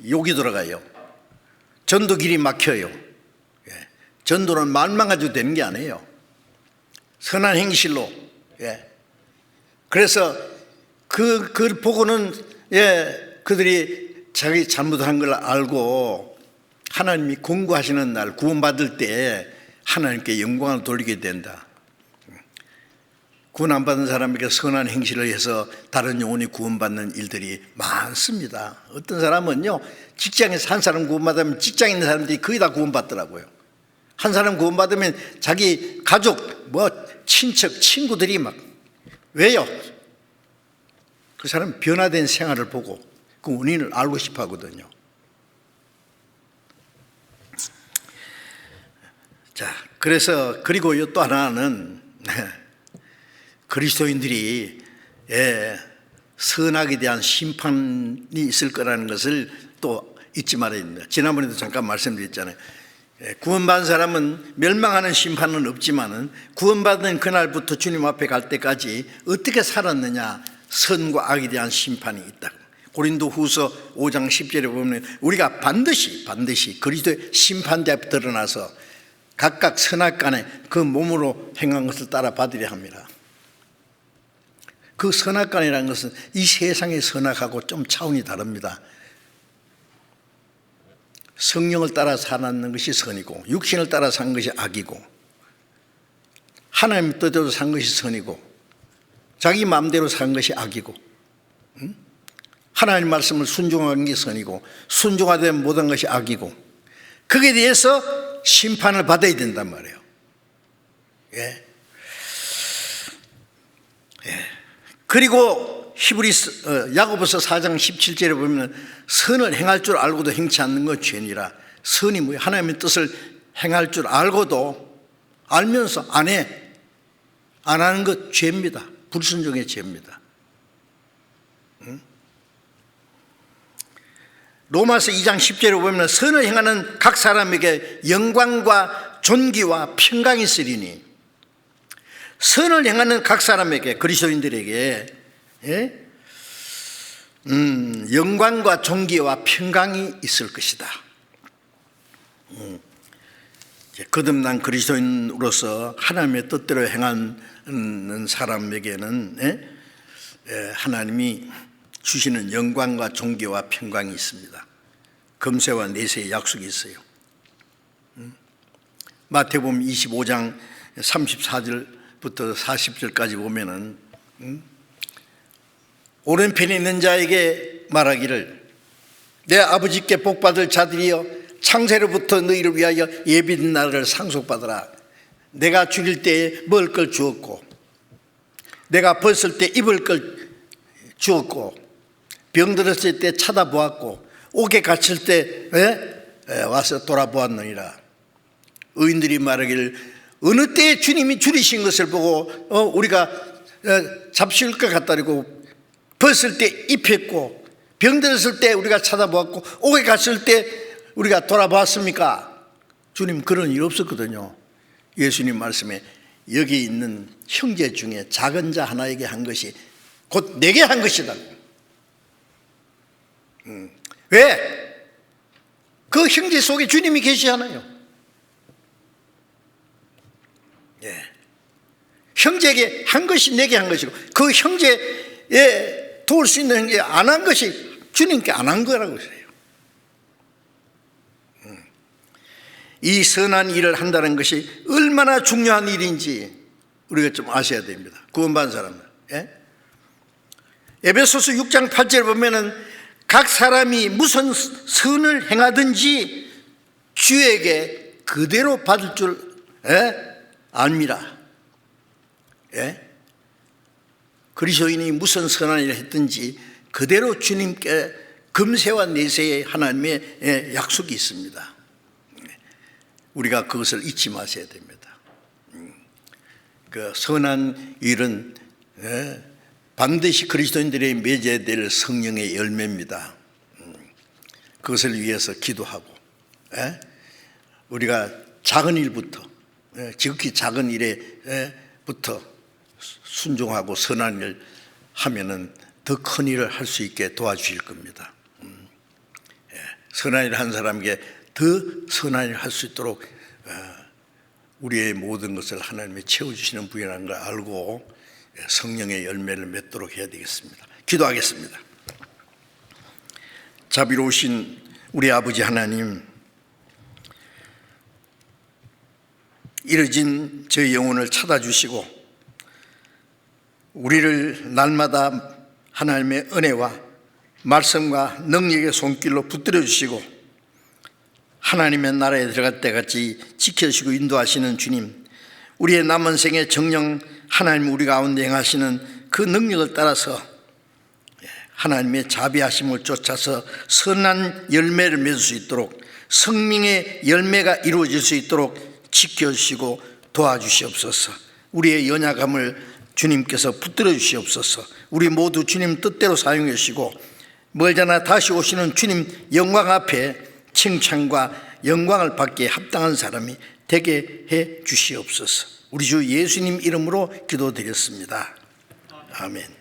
욕이 들어가요. 전도 길이 막혀요. 전도는 말만 가지고 되는 게 아니에요. 선한 행실로 그래서 그걸 보고는 그들이 자기 잘못한 걸 알고 하나님이 공구하시는 날 구원받을 때 하나님께 영광을 돌리게 된다. 구원 안 받은 사람에게 선한 행실을 해서 다른 영혼이 구원받는 일들이 많습니다. 어떤 사람은요, 직장에서 한 사람 구원받으면 직장에 있는 사람들이 거의 다 구원받더라고요. 한 사람 구원받으면 자기 가족, 친척, 친구들이 막, 왜요? 그 사람 변화된 생활을 보고 그 원인을 알고 싶어 하거든요. 자, 그리고 또 하나는 그리스도인들이 선악에 대한 심판이 있을 거라는 것을 또 잊지 말아야 됩니다. 지난번에도 잠깐 말씀드렸잖아요. 구원받은 사람은 멸망하는 심판은 없지만은 구원받은 그날부터 주님 앞에 갈 때까지 어떻게 살았느냐, 선과 악에 대한 심판이 있다. 고린도후서 5장 10절에 보면 우리가 반드시 그리스도의 심판대 앞에 드러나서 각각 선악간에 그 몸으로 행한 것을 따라 받으려 합니다. 그 선악간이라는 것은 이 세상의 선악하고 좀 차원이 다릅니다. 성령을 따라 살았는 것이 선이고 육신을 따라 산 것이 악이고 하나님 뜻대로 산 것이 선이고 자기 마음대로 산 것이 악이고 하나님 말씀을 순종한 게 선이고 순종하지 못한 것이 악이고 거기에 대해서 심판을 받아야 된단 말이에요. 그리고 야고보서 4장 17절에 보면 선을 행할 줄 알고도 행치 않는 건 죄니라. 선이 뭐예요? 하나님의 뜻을 행할 줄 알고도 알면서 안 하는 것 죄입니다. 불순종의 죄입니다. 로마서 2장 10절에 보면 선을 행하는 각 사람에게 영광과 존귀와 평강이 있으리니 선을 행하는 각 사람에게 그리스도인들에게 영광과 존귀와 평강이 있을 것이다. 거듭난 그리스도인으로서 하나님의 뜻대로 행하는 사람에게는 하나님이 주시는 영광과 존귀와 평강이 있습니다. 금세와 내세의 약속이 있어요. 마태복음 25장 34절부터 40절까지 보면은 오른편에 있는 자에게 말하기를 내 아버지께 복받을 자들이여 창세로부터 너희를 위하여 예비된 나라를 상속받으라. 내가 죽일 때에 먹을 걸 주었고 내가 벗을 때 입을 걸 주었고 병들었을 때 찾아보았고 옥에 갇힐 때 와서 돌아보았느니라. 의인들이 말하기를 어느 때에 주님이 줄이신 것을 보고 우리가 잡수일 것 같다고 벗을 때 입혔고 병들었을 때 우리가 찾아보았고 옥에 갔을 때 우리가 돌아보았습니까? 주님 그런 일 없었거든요. 예수님 말씀에 여기 있는 형제 중에 작은 자 하나에게 한 것이 곧 내게 한 것이다. 왜? 그 형제 속에 주님이 계시잖아요. 형제에게 한 것이 내게 한 것이고 그 형제에 도울 수 있는 게 안 한 것이 주님께 안 한 거라고 했어요. 이 선한 일을 한다는 것이 얼마나 중요한 일인지 우리가 좀 아셔야 됩니다. 구원받은 사람들. 에베소서 6장 8절에 보면은 각 사람이 무슨 선을 행하든지 주에게 그대로 받을 줄 압니다. 그리스도인이 무슨 선한 일을 했든지 그대로 주님께 금세와 내세의 하나님의 약속이 있습니다. 우리가 그것을 잊지 마셔야 됩니다. 그 선한 일은 반드시 그리스도인들의 맺어야 될 성령의 열매입니다. 그것을 위해서 기도하고 우리가 작은 일부터 지극히 작은 일에부터 순종하고 선한 일을 하면은 더 큰 일을 할 수 있게 도와주실 겁니다. 선한 일을 한 사람에게 더 선한 일을 할 수 있도록 우리의 모든 것을 하나님이 채워주시는 분이라는 걸 알고 성령의 열매를 맺도록 해야 되겠습니다. 기도하겠습니다. 자비로우신 우리 아버지 하나님, 이르진 저희 영혼을 찾아주시고 우리를 날마다 하나님의 은혜와 말씀과 능력의 손길로 붙들어 주시고 하나님의 나라에 들어갈 때까지 지켜주시고 인도하시는 주님, 우리의 남은 생에 정녕 하나님 우리 가운데 행하시는 그 능력을 따라서 하나님의 자비하심을 쫓아서 선한 열매를 맺을 수 있도록, 성령의 열매가 이루어질 수 있도록 지켜주시고 도와주시옵소서. 우리의 연약함을 주님께서 붙들어 주시옵소서. 우리 모두 주님 뜻대로 사용해 주시고 멀잖아 다시 오시는 주님 영광 앞에 칭찬과 영광을 받기에 합당한 사람이 되게 해 주시옵소서. 우리 주 예수님 이름으로 기도드렸습니다. 아멘.